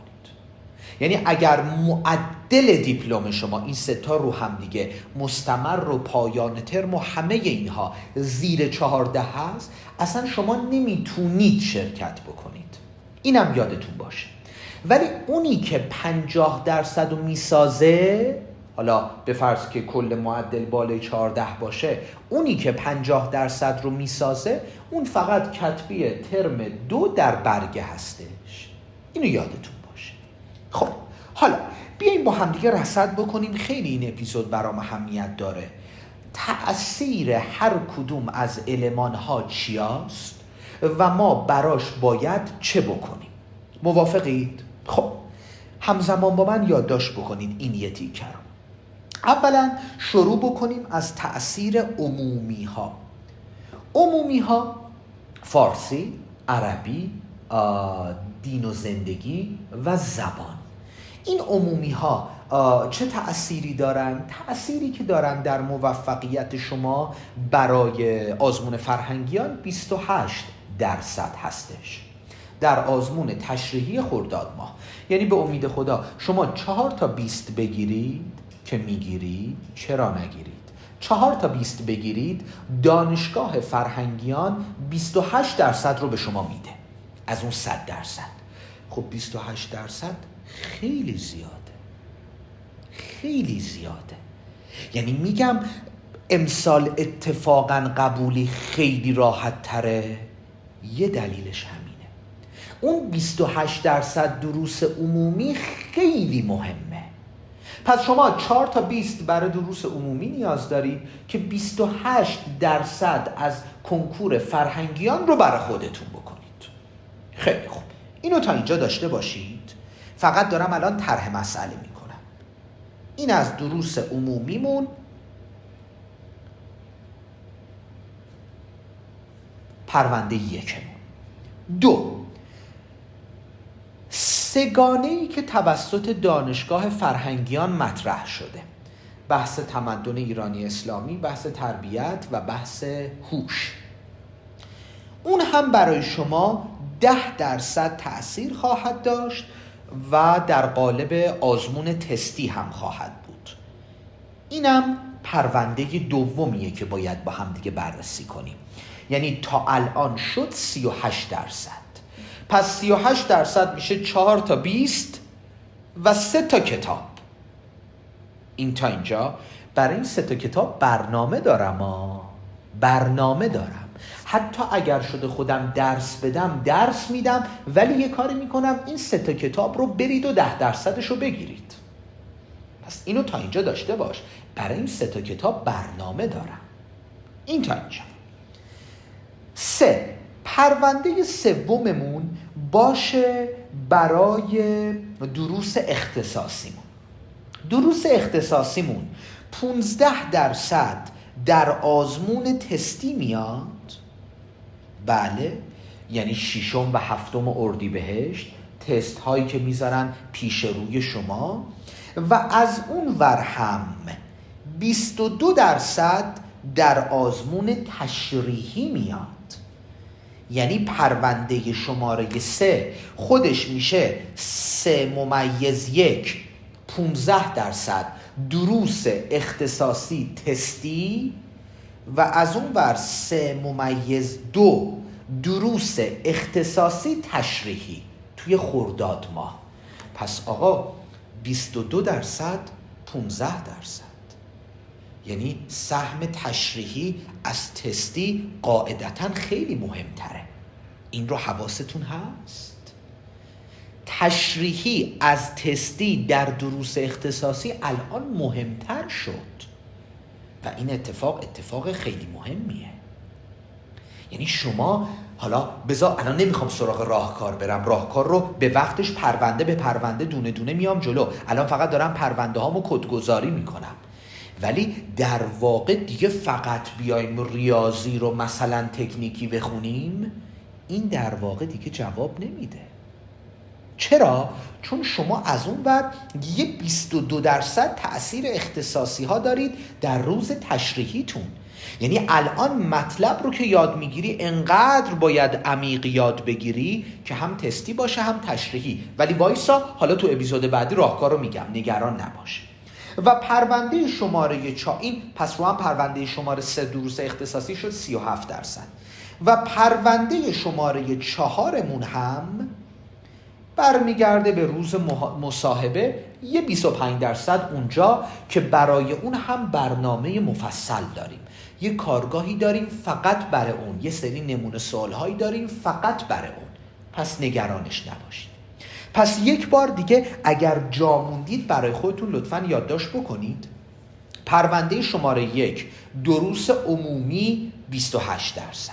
یعنی اگر معدل دیپلم شما این 3 تا رو هم دیگه مستمر و پایان ترم و همه اینها زیر 14 هست، اصلا شما نمیتونید شرکت بکنید. اینم یادتون باشه. ولی اونی که 50% رو میسازه، حالا به فرض که کل معدل بالای 14 باشه، اونی که 50% رو میسازه اون فقط کتبی ترم 2 در برگه هستش. اینو یادتون باشه. خب حالا بیاییم با همدیگه رصد بکنیم. خیلی این اپیزود برام اهمیت داره. تأثیر هر کدوم از المان‌ها چیاست و ما براش باید چه بکنیم. موافقید؟ خب همزمان با من یادداشت بکنید این یه تیکه رو. اولا شروع بکنیم از تأثیر عمومی ها. عمومی ها فارسی، عربی، دین و زندگی و زبان. این عمومی ها چه تأثیری دارن؟ تأثیری که دارن در موفقیت شما برای آزمون فرهنگیان 28 درصد هستش در آزمون تشریحی خرداد ماه. یعنی به امید خدا شما 4 تا 20 بگیرید که میگیرید، چرا نگیرید؟ 4 تا 20 بگیرید، دانشگاه فرهنگیان 28 درصد رو به شما میده از اون 100 درصد. خب 28 درصد خیلی زیاده، خیلی زیاده. یعنی میگم امسال اتفاقا قبولی خیلی راحت تره. یه دلیلش همینه، اون 28 درصد دروس عمومی خیلی مهمه. پس شما 4 تا 20 برای دروس عمومی نیاز دارید که 28 درصد از کنکور فرهنگیان رو برای خودتون بکنید. خیلی خوب، اینو تا اینجا داشته باشید. فقط دارم الان طرح مسئله میکنم. این از دروس عمومیمون. پرونده یکمون. 2، سگانه‌ای که توسط دانشگاه فرهنگیان مطرح شده: بحث تمدن ایرانی اسلامی، بحث تربیت و بحث هوش. اون هم برای شما 10 درصد تأثیر خواهد داشت و در قالب آزمون تستی هم خواهد بود. اینم پرونده دومیه که باید با هم دیگه بررسی کنیم. یعنی تا الان شد 38 درصد. پس 38 درصد میشه 4 تا 20 و 3 تا کتاب. این تا اینجا. برای این 3 تا کتاب برنامه دارم. حتی اگر شده خودم درس بدم درس میدم، ولی یه کاری میکنم این 3 تا کتاب رو برید و 10 درصدش رو بگیرید. پس اینو تا اینجا داشته باش. برای این 3 تا کتاب برنامه دارم. این تا اینجا. 3، پرونده سوممون باشه برای دروس اختصاصیمون. دروس اختصاصیمون 15 درصد در آزمون تستی میاد. بله، یعنی 6 و 7 اردیبهشت تست هایی که میذارن پیش روی شما، و از اون ور هم 22 درصد در آزمون تشریحی میاد. یعنی پرونده شماره 3 خودش میشه 3+1 15 درصد دروس اختصاصی تستی، و از اون ور 3+2 دروس اختصاصی تشریحی توی خرداد ماه. پس آقا 22 درصد 15 درصد، یعنی سهم تشریحی از تستی قاعدتاً خیلی مهمتره. این رو حواستون هست؟ تشریحی از تستی در دروس اختصاصی الان مهمتر شد و این اتفاق خیلی مهمیه. یعنی شما حالا بذار الان نمیخوام سراغ راهکار برم، راهکار رو به وقتش پرونده به پرونده دونه دونه میام جلو. الان فقط دارم پرونده هامو کدگذاری میکنم، ولی در واقع دیگه فقط بیایم ریاضی رو مثلا تکنیکی بخونیم، این در واقع دیگه جواب نمیده. چرا؟ چون شما از اون ور یه 22 درصد تأثیر اختصاصی ها دارید در روز تشریحیتون. یعنی الان مطلب رو که یاد میگیری انقدر باید عمیق یاد بگیری که هم تستی باشه هم تشریحی. ولی وایسا، حالا تو اپیزود بعدی راهکار رو میگم، نگران نباش. و پرونده شماره این پس رو هم پرونده شماره 3 دروس اختصاصی شد 37 درصد، و پرونده شماره 4مون هم برمیگرده به روز مصاحبه، یه 25 درصد اونجا که برای اون هم برنامه مفصل داریم. یه کارگاهی داریم فقط برای اون، یه سری نمونه سوالهایی داریم فقط برای اون. پس نگرانش نباشید. پس یک بار دیگه اگر جا موندید برای خودتون لطفاً یادداشت بکنید. پرونده شماره 1 دروس عمومی 28 درصد.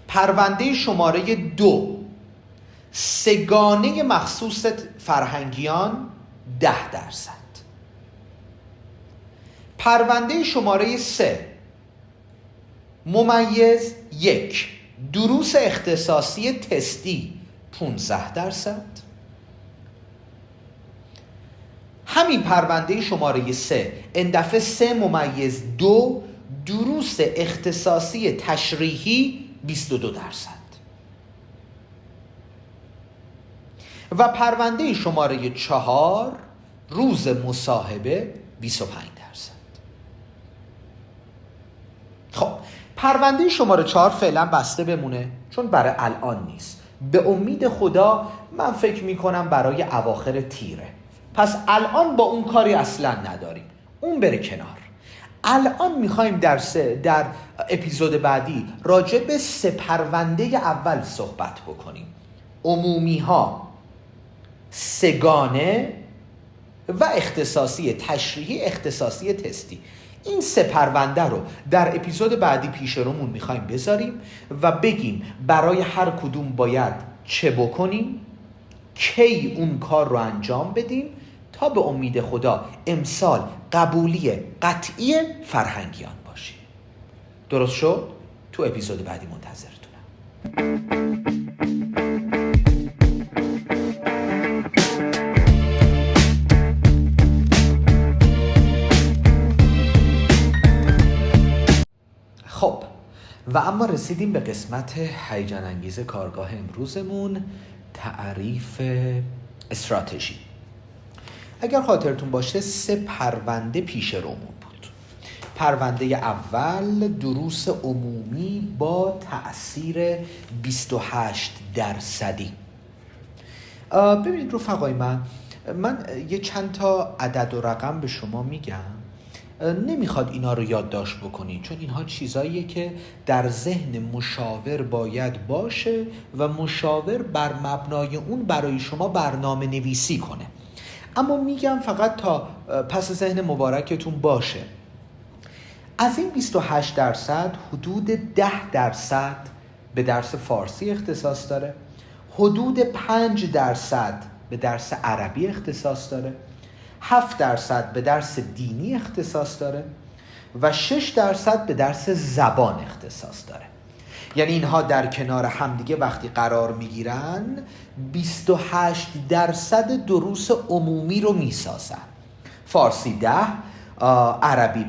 پرونده شماره 2 سگانه مخصوص فرهنگیان 10 درصد. پرونده شماره 3 +1 دروس اختصاصی تستی 15 درصد. همین پرونده شماره 3 این دفعه 3+2 دروس اختصاصی تشریحی 22%. و پرونده شماره 4 روز مصاحبه 25%. خب پرونده شماره 4 فعلا بسته بمونه چون برای الان نیست. به امید خدا من فکر میکنم برای اواخر تیره. پس الان با اون کاری اصلا نداریم، اون بره کنار. الان میخوایم در اپیزود بعدی راجع به 3 پرونده اول صحبت بکنیم: عمومی ها، سگانه و اختصاصی تشریحی، اختصاصی تستی. این 3 پرونده رو در اپیزود بعدی پیش رومون میخوایم بذاریم و بگیم برای هر کدوم باید چه بکنیم، کی اون کار رو انجام بدیم تا به امید خدا امسال قبولی قطعی فرهنگیان باشیم. درست شد؟ تو اپیزود بعدی منتظرتونم. خب و اما رسیدیم به قسمت هیجان انگیز کارگاه امروزمون، تعریف استراتژی. اگر خاطرتون باشه 3 پرونده پیش رومون بود. پرونده اول دروس عمومی با تأثیر 28%. ببینید رفقای من یه چند تا عدد و رقم به شما میگم، نمیخواد اینا رو یادداشت بکنید چون اینها چیزاییه که در ذهن مشاور باید باشه و مشاور بر مبنای اون برای شما برنامه نویسی کنه. اما میگم فقط تا پس ذهن مبارکتون باشه. از این 28% حدود 10% به درس فارسی اختصاص داره، حدود 5% به درس عربی اختصاص داره، 7% به درس دینی اختصاص داره و 6% به درس زبان اختصاص داره. یعنی اینها در کنار همدیگه وقتی قرار میگیرن 28% دروس عمومی رو میسازن. فارسی 10، عربی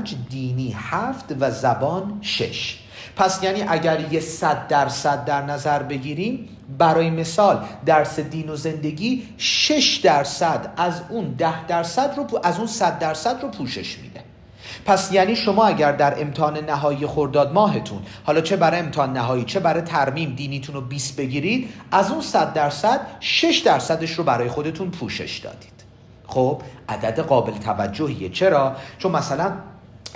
5، دینی 7 و زبان 6. پس یعنی اگر یه 100% در نظر بگیریم، برای مثال درس دین و زندگی 6% از اون 10% رو از اون 100% رو پوشش میده. پس یعنی شما اگر در امتحان نهایی خرداد ماهتون، حالا چه برای امتحان نهایی چه برای ترمیم، دینیتون رو 20 بگیرید، از اون 100% 6% رو برای خودتون پوشش دادید. خب عدد قابل توجهیه. چرا؟ چون مثلا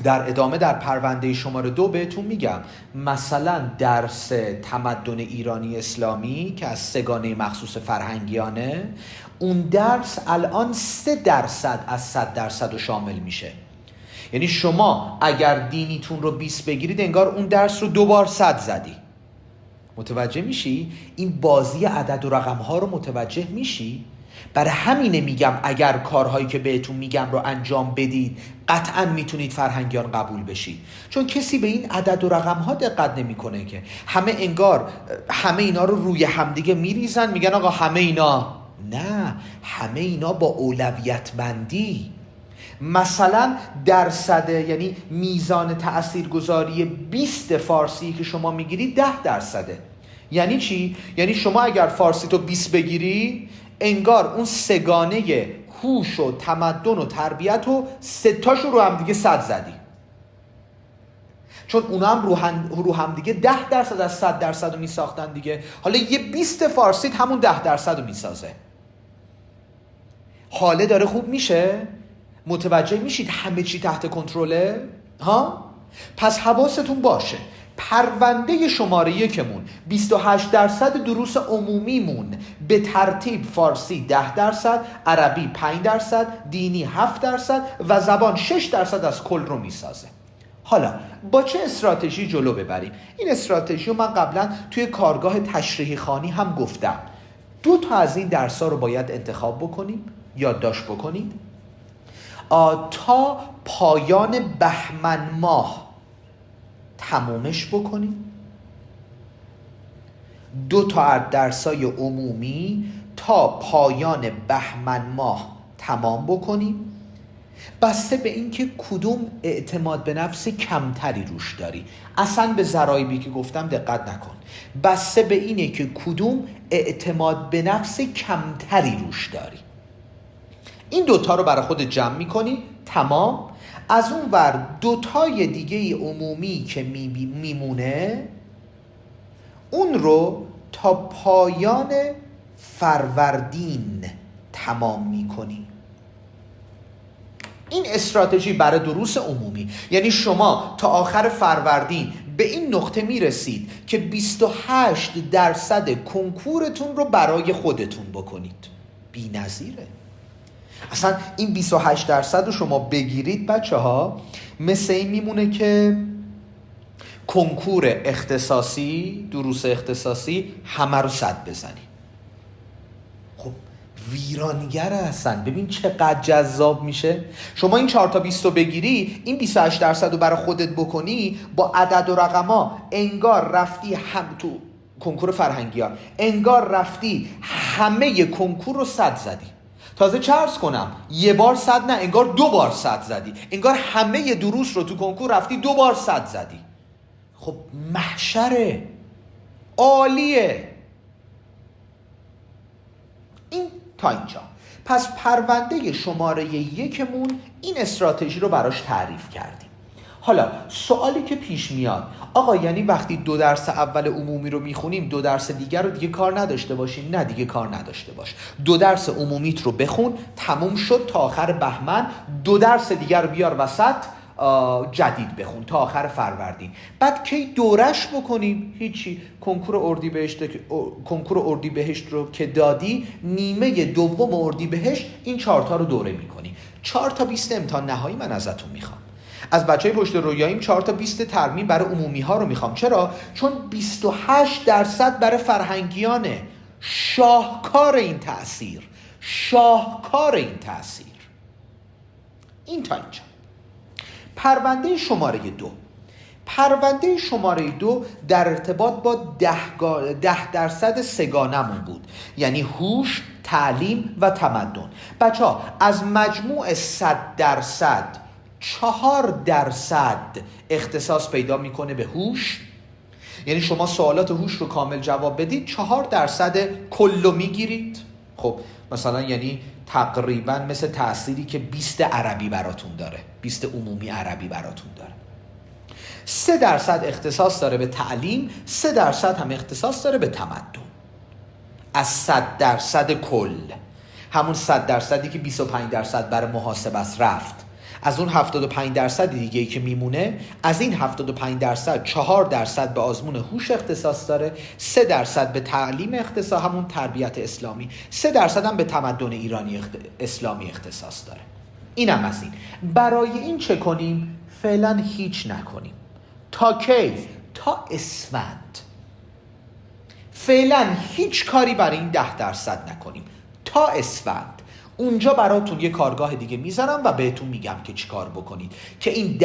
در ادامه در پرونده شماره 2 بهتون میگم مثلا درس تمدن ایرانی اسلامی که از سگانه مخصوص فرهنگیانه، اون درس الان 3% از 100% رو شامل میشه. یعنی شما اگر دینیتون رو 20 بگیرید انگار اون درس رو 2 بار 100 زدی. متوجه میشی؟ این بازی عدد و رقم ها رو متوجه میشی؟ برای همینه میگم اگر کارهایی که بهتون میگم رو انجام بدید قطعا میتونید فرهنگیان قبول بشید. چون کسی به این عدد و رقم ها دقت نمیکنه که همه انگار همه اینا رو روی همدیگه میریزن، میگن آقا همه اینا. نه، همه اینا با اولویت بندی. مثلا درصد یعنی میزان تاثیرگذاری 20 فارسی که شما میگیرید 10%. یعنی چی؟ یعنی شما اگر فارسی تو 20 بگیری انگار اون سگانه هوش و تمدن و تربیت و 3 تاشو رو هم دیگه 100 زدی. چون اونا هم رو هم دیگه 10% از 100% رو میساختن دیگه. حالا یه 20 فارسیت همون 10% رو میسازه. حاله داره خوب میشه؟ متوجه میشید همه چی تحت کنترله؟ ها؟ پس حواستون باشه پرونده شماره 1 مون 28% دروس عمومیمون به ترتیب فارسی 10%، عربی 5%، دینی 7% و زبان 6% از کل رو میسازه. حالا با چه استراتژی جلو ببریم؟ این استراتژی رو من قبلا توی کارگاه تشریحی خوانی هم گفتم. 2 تا از این درس‌ها رو باید انتخاب بکنیم، یادداشت بکنید تا پایان بهمن ماه تمومش بکنیم. 2 تا از درسای عمومی تا پایان بهمن ماه تمام بکنیم بسته به این که کدوم اعتماد به نفس کمتری روش داری. اصلا به ضرایبی که گفتم دقت نکن. بسته به اینه که کدوم اعتماد به نفس کمتری روش داری. این دوتا رو برای خود جمع میکنی، تمام. از اون ور دوتای دیگه عمومی که میمونه اون رو تا پایان فروردین تمام میکنی. این استراتژی برای دروس عمومی، یعنی شما تا آخر فروردین به این نقطه میرسید که 28% کنکورتون رو برای خودتون بکنید. بی‌نظیره. اصلا این 28% رو شما بگیرید بچه ها، مثل این میمونه که کنکور اختصاصی، دروس اختصاصی همه رو 100 بزنی. خب ویرانگر هستن. ببین چقدر جذاب میشه. شما این 4 تا 20 رو بگیری، این 28% رو برای خودت بکنی، با عدد و رقما انگار رفتی هم تو کنکور فرهنگی ها، انگار رفتی همه کنکور رو 100 زدی. تازه چه عرض کنم، یه بار 100 نه، انگار 2 بار 100 زدی. انگار همه دروس رو تو کنکور رفتی 2 بار 100 زدی. خب محشره، عالیه. این تا اینجا. پس پرونده شماره 1 این استراتژی رو براش تعریف کردیم. حالا سوالی که پیش میاد، آقا یعنی وقتی 2 درس اول عمومی رو میخونیم 2 درس دیگر رو دیگه کار نداشته باشیم؟ نه دیگه کار نداشته باش. 2 درس عمومیت رو بخون، تموم شد تا آخر بهمن. 2 درس دیگر رو بیار وسط، جدید بخون تا آخر فروردین. بعد کی دورش بکنیم؟ هیچی. کنکور اردیبهشت رو که دادی، نیمه دوم اردیبهشت این 4 تا رو دوره میکنی. 4 تا 20 امتحان نهایی من ازتون میخوام. از بچهای پشت رویاییم 4 تا 20 ترمیم برای عمومی ها رو میخوام. چرا؟ چون 28% برای فرهنگیانه. شاهکار این تأثیر، شاهکار این تأثیر. این تا اینجا. پرونده شماره 2. پرونده شماره 2 در ارتباط با 10% سگانمون بود، یعنی هوش، تعلیم و تمدن. بچه ها از مجموع 100% 4% اختصاص پیدا میکنه به هوش. یعنی شما سوالات هوش رو کامل جواب بدید، 4% کلو میگیرید. خب مثلا یعنی تقریبا مثل تأثیری که 20 عربی براتون داره، 20 عمومی عربی براتون داره. 3% اختصاص داره به تعلیم، 3% هم اختصاص داره به تمدن. از 100% کل، همون 100%ی که 25% برای محاسبه است رفت. از اون 75% دیگه‌ای که میمونه، از این 75% 4% به آزمون هوش اختصاص داره، 3% به تعلیم اختصاص، همون تربیت اسلامی، 3% هم به تمدن ایرانی اسلامی اختصاص داره. اینم از این. برای این چه کنیم؟ فعلا هیچ نکنیم. تا کی؟ تا اسفند. فعلا هیچ کاری برای این 10% نکنیم تا اسفند. اونجا براتون یه کارگاه دیگه میذارم و بهتون میگم که چی کار بکنید که این 10%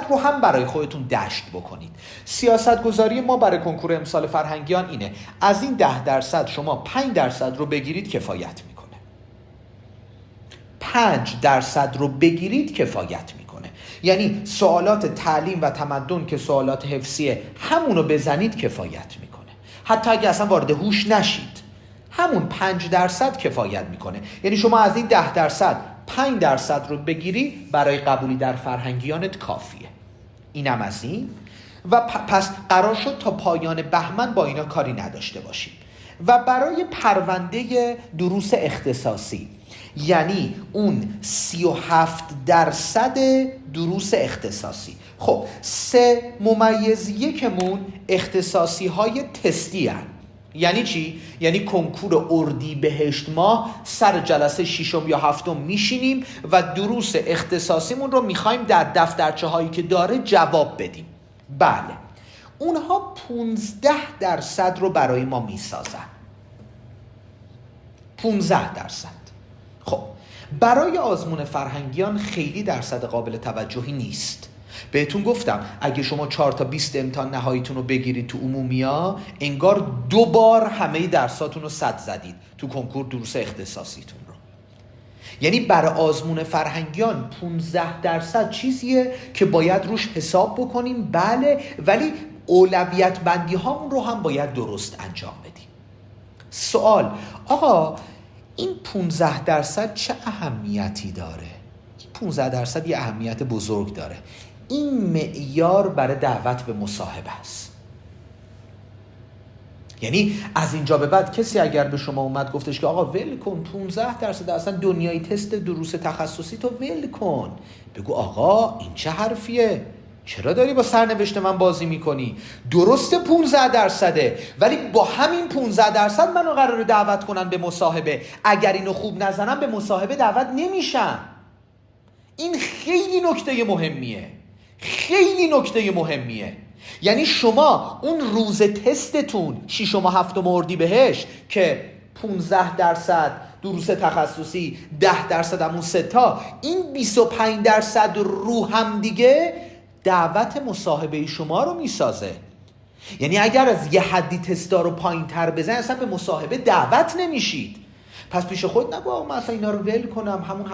رو هم برای خودتون دشت بکنید. سیاست گذاری ما برای کنکور امسال فرهنگیان اینه، از این 10% شما 5% رو بگیرید کفایت میکنه. 5% رو بگیرید کفایت میکنه. یعنی سوالات تعلیم و تمدن که سوالات حفظیه، همونو بزنید کفایت میکنه. حتی اگه اصلا وارد هوش نشید، همون 5% کفایت میکنه. یعنی شما از این 10% 5% رو بگیری، برای قبولی در فرهنگیانت کافیه. اینم از این. و پس قرار شد تا پایان بهمن با اینا کاری نداشته باشیم. و برای پرونده دروس اختصاصی، یعنی اون 37% دروس اختصاصی، خب 3+1 اختصاصی های تستی هن. یعنی چی؟ یعنی کنکور اردیبهشت ماه سر جلسه 6 یا 7 میشینیم و دروس اختصاصیمون رو میخوایم در دفترچه هایی که داره جواب بدیم. بله، اونها 15% رو برای ما میسازن. 15%. خب برای آزمون فرهنگیان خیلی درصد قابل توجهی نیست. بهتون گفتم اگه شما 4 تا 20 امتحان نهاییتون رو بگیرید تو عمومیا، انگار 2 بار همه درساتون رو 100 زدید تو کنکور دروس اختصاصیتون رو. یعنی برای آزمون فرهنگیان 15% چیزیه که باید روش حساب بکنیم، بله، ولی اولویت بندی هامون رو هم باید درست انجام بدیم. سوال: آقا این 15% چه اهمیتی داره؟ این 15% یه اهمیت بزرگ داره. این معیار برای دعوت به مصاحبه است. یعنی از اینجا به بعد کسی اگر به شما اومد گفتش که آقا ول کن 15% اصلا دنیای تست دروس تخصصی تو ول کن، بگو آقا این چه حرفیه؟ چرا داری با سرنوشت من بازی میکنی؟ درسته 15%، ولی با همین 15% منو قراره دعوت کنن به مصاحبه. اگر اینو خوب نزنم به مصاحبه دعوت نمیشم. این خیلی نکته مهمیه، خیلی نکته مهمیه. یعنی شما اون روز تستتون 6 و 7 اردیبهشت که 15% دروس تخصصی 10% همون 3 تا، این 25% رو هم دیگه دعوت مصاحبه شما رو میسازه. یعنی اگر از یه حدی تستا رو پایین تر بزنید اصلا به مصاحبه دعوت نمیشید. پس پیش خود نگو آقا من اصلا اینا رو ول کنم، همون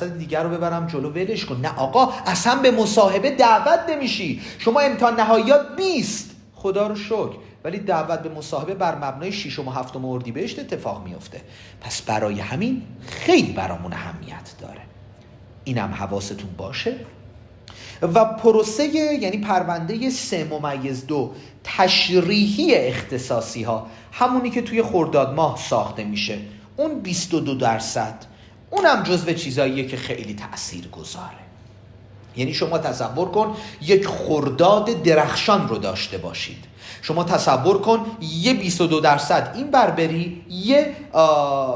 75% دیگر رو ببرم جلو ولش کن. نه آقا، اصلا به مصاحبه دعوت نمیشی. شما امتحان نهاییات 20 خدا رو شکر، ولی دعوت به مصاحبه بر مبنای 6 و 7 اردیبهشت اتفاق میفته. پس برای همین خیلی برامون اهمیت داره. اینم حواستون باشه. و پروسه یعنی پرونده 3/2 تشریحی اختصاصی ها، همونی که توی خرداد ماه ساخته میشه، اون 22%، اونم جزو چیزاییه که خیلی تأثیر گذاره. یعنی شما تصور کن یک خرداد درخشان رو داشته باشید. شما تصور کن یه 22% این بر بری، یه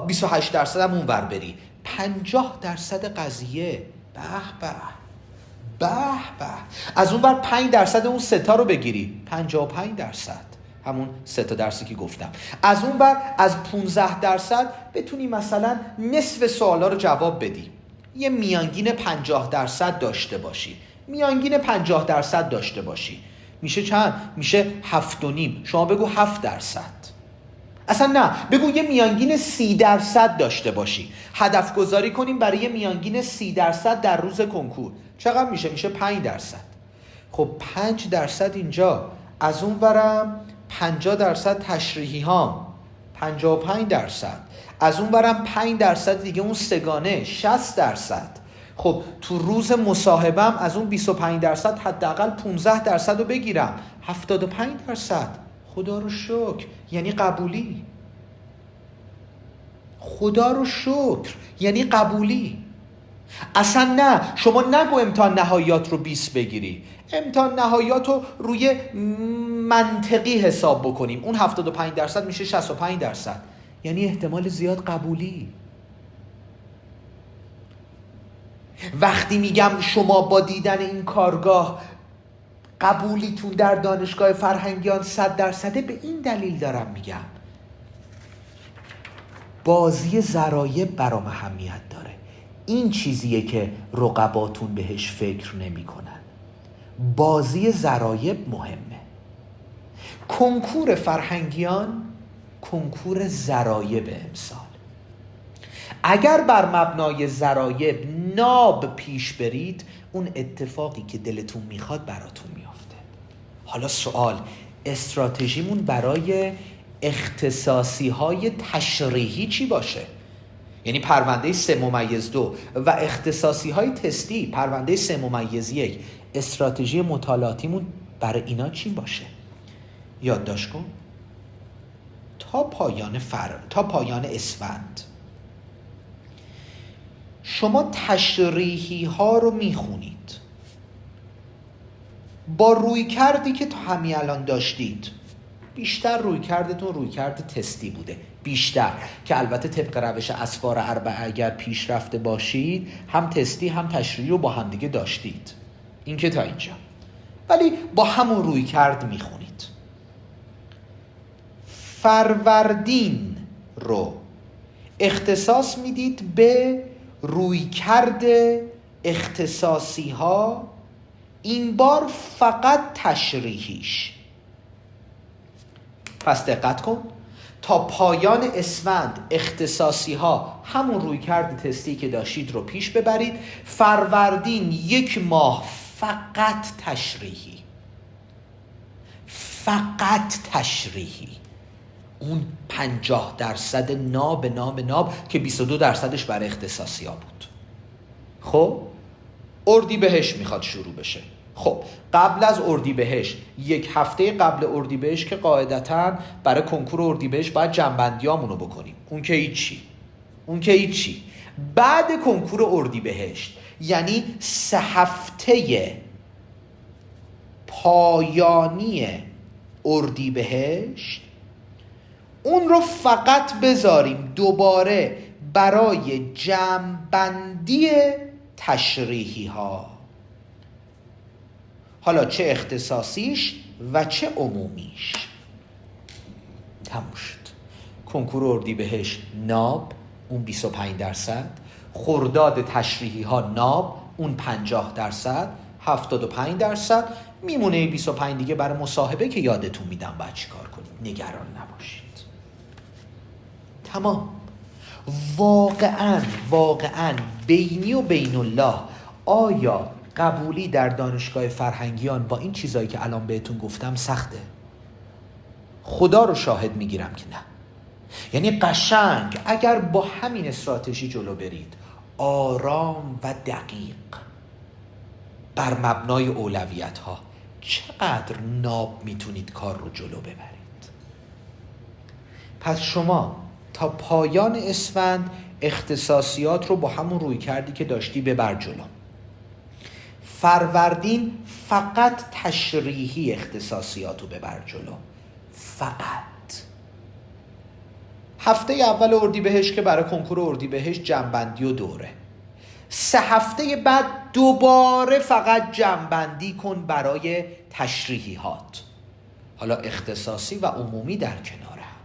28% هم اون بر بری، 50% قضیه. به به به به. از اون بر 5% اون 3 تا رو بگیری، 55%، همون 3 تا درسی که گفتم. از اون بر از 15% بتونی مثلا نصف سوالا رو جواب بدی، یه میانگین 50% داشته باشی. میانگین 50% داشته باشی میشه چند؟ میشه 7.5. شما بگو 7%. اصلا نه، بگو یه میانگین 30% داشته باشی. هدف گذاری کنیم برای یه میانگین 30% در روز کنکور. چقدر میشه؟ میشه 5%. خب 5% اینجا، از اون برم 50% تشریحی هام 55%، از اون برم 5% دیگه اون سگانه 60%. خب تو روز مصاحبم از اون 25% حداقل 15% رو بگیرم، 75%. خدا رو شکر، یعنی قبولی. خدا رو شکر، یعنی قبولی. اصلا نه، شما نگو امتحان نهاییات رو 20 بگیری، امتحان نهاییات رو روی منطقی حساب بکنیم، اون 75% میشه 65%، یعنی احتمال زیاد قبولی. وقتی میگم شما با دیدن این کارگاه قبولیتون در دانشگاه فرهنگیان 100%، به این دلیل دارم میگم بازی ضرایب برام اهمیت داره. این چیزیه که رقباتون بهش فکر نمی کنن. بازی ضرایب مهمه. کنکور فرهنگیان کنکور ضرایب امسال. اگر بر مبنای ضرایب ناب پیش برید، اون اتفاقی که دلتون میخواد براتون میافته. حالا سوال، استراتژیمون برای اختصاصی های تشریحی چی باشه؟ یعنی پرونده 3/2 و اختصاصی های تستی پرونده 3/1، استراتژی مطالعاتیمون برای اینا چی باشه؟ یادداشت کن. تا پایان اسفند شما تشریحی ها رو میخونید با روی کردی که تا همین الان داشتید. بیشتر روی کردتون روی کرد تستی بوده، بیشتر، که البته طبق روش اسفار اربعه اگر پیش رفته باشید هم تستی هم تشریحی رو با هم دیگه داشتید. این که تا اینجا، ولی با همون روی کرد میخونید. فروردین رو اختصاص میدید به روی کرد اختصاصی ها، این بار فقط تشریحیش. پس دقت کن، تا پایان اسفند اختصاصی ها همون رویکرد تستی که داشتید رو پیش ببرید. فروردین 1 ماه فقط تشریحی، فقط تشریحی. اون 50% ناب که 22%ش برای اختصاصی ها بود. خب اردیبهشت میخواد شروع بشه. خب قبل از اردیبهشت 1 هفته قبل اردیبهشت که قاعدتاً برای کنکور اردیبهشت باید جنبندیامونو بکنیم، اون که هیچی. بعد کنکور اردیبهشت یعنی 3 هفته پایانی اردیبهشت، اون رو فقط بذاریم دوباره برای جمع‌بندی تشریحی ها، حالا چه اختصاصیش و چه عمومیش. تموم شد. کنکور اردیبهشت ناب، اون 25%، خرداد تشریحی ها ناب، اون 50%، 75%، میمونه 25 دیگه برای مصاحبه که یادتون میدم باید چی کار کنید. نگران نباشید. تمام. واقعاً بینی و بین الله آیا قبولی در دانشگاه فرهنگیان با این چیزایی که الان بهتون گفتم سخته؟ خدا رو شاهد میگیرم که نه. یعنی قشنگ اگر با همین استراتژی جلو برید، آرام و دقیق بر مبنای اولویت ها، چقدر ناب میتونید کار رو جلو ببرید. پس شما تا پایان اسفند اختصاصیات رو با همون روی کردی که داشتی ببر جلو. فروردین فقط تشریحی اختصاصیات رو ببر جلو، فقط. هفته اول اردیبهشت که برای کنکور اردیبهشت جنبندی و دوره. 3 هفته بعد دوباره فقط جنبندی کن برای تشریحیات، حالا اختصاصی و عمومی در کنار هم.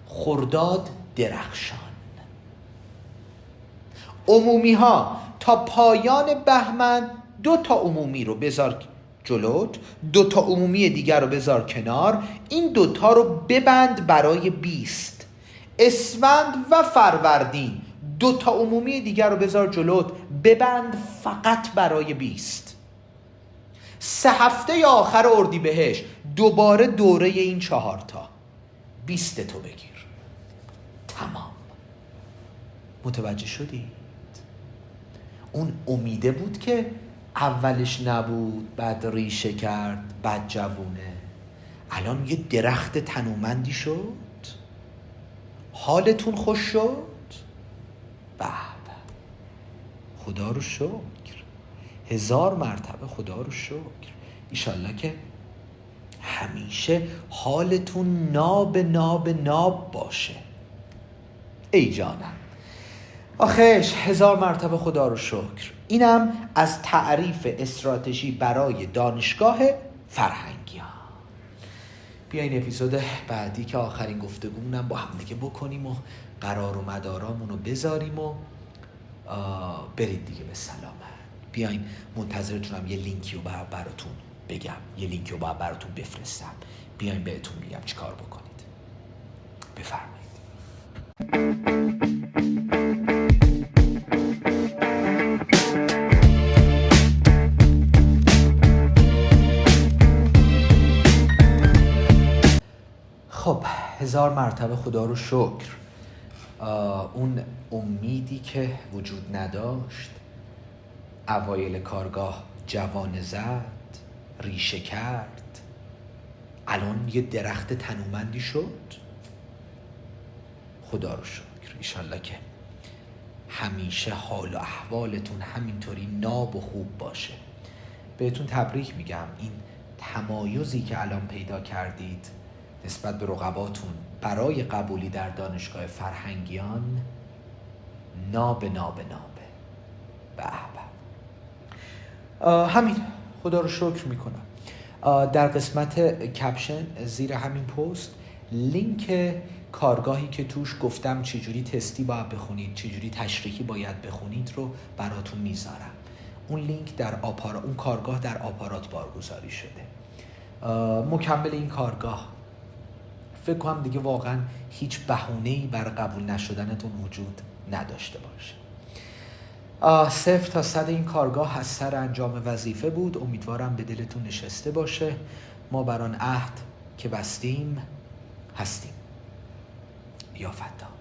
خرداد درخشان. عمومی ها تا پایان بهمن 2 تا عمومی رو بذار جلوت، 2 تا عمومی دیگر رو بذار کنار، این 2 تا رو ببند برای 20. اسفند و فروردین 2 تا عمومی دیگر رو بذار جلوت، ببند فقط برای 20. 3 هفته آخر اردیبهشت دوباره دوره این 4 تا 20 تو بگیر. تمام. متوجه شدید؟ اون امیده بود که اولش نبود، بعد ریشه کرد، بعد جوونه، الان یه درخت تنومندی شد. حالتون خوش شد؟ به خدا رو شکر، 1000 مرتبه خدا رو شکر. ایشالله که همیشه حالتون ناب باشه. ای جانم، آخیش 1000 مرتبه خدا رو شکر. اینم از تعریف استراتژی برای دانشگاه فرهنگیان. بیاین اپیزود بعدی که آخرین گفتگومونم با هم دیگه بکنیم و قرار و مدارامونو بذاریم و برید دیگه به سلامت. بیاین، منتظرتونم یه لینکی رو براتون بگم، یه لینکی رو براتون بفرستم. بیاین بهتون میگم چی کار بکنید. بفرمایید. خب 1000 مرتبه خدا رو شکر. اون امیدی که وجود نداشت اوایل کارگاه جوانه زد، ریشه کرد، الان یه درخت تنومندی شد. خدا رو شکر. ایشالله که همیشه حال و احوالتون همینطوری ناب و خوب باشه. بهتون تبریک میگم. این تمایزی که الان پیدا کردید نسبت به رقباتون برای قبولی در دانشگاه فرهنگیان ناب. به همین. خدا رو شکر میکنم. در قسمت کپشن زیر همین پست لینک کارگاهی که توش گفتم چجوری تستی باید بخونید، چجوری تشریحی باید بخونید رو براتون میذارم. اون لینک در اون کارگاه در آپارات بارگذاری شده. مکمل این کارگاه فکر کنم دیگه واقعا هیچ بهونه‌ای برای قبول نشدنتون وجود نداشته باشه. 0 تا 100 این کارگاه از سر انجام وظیفه بود. امیدوارم به دلتون نشسته باشه. ما بر آن عهد که بستیم هستیم. یا فدا.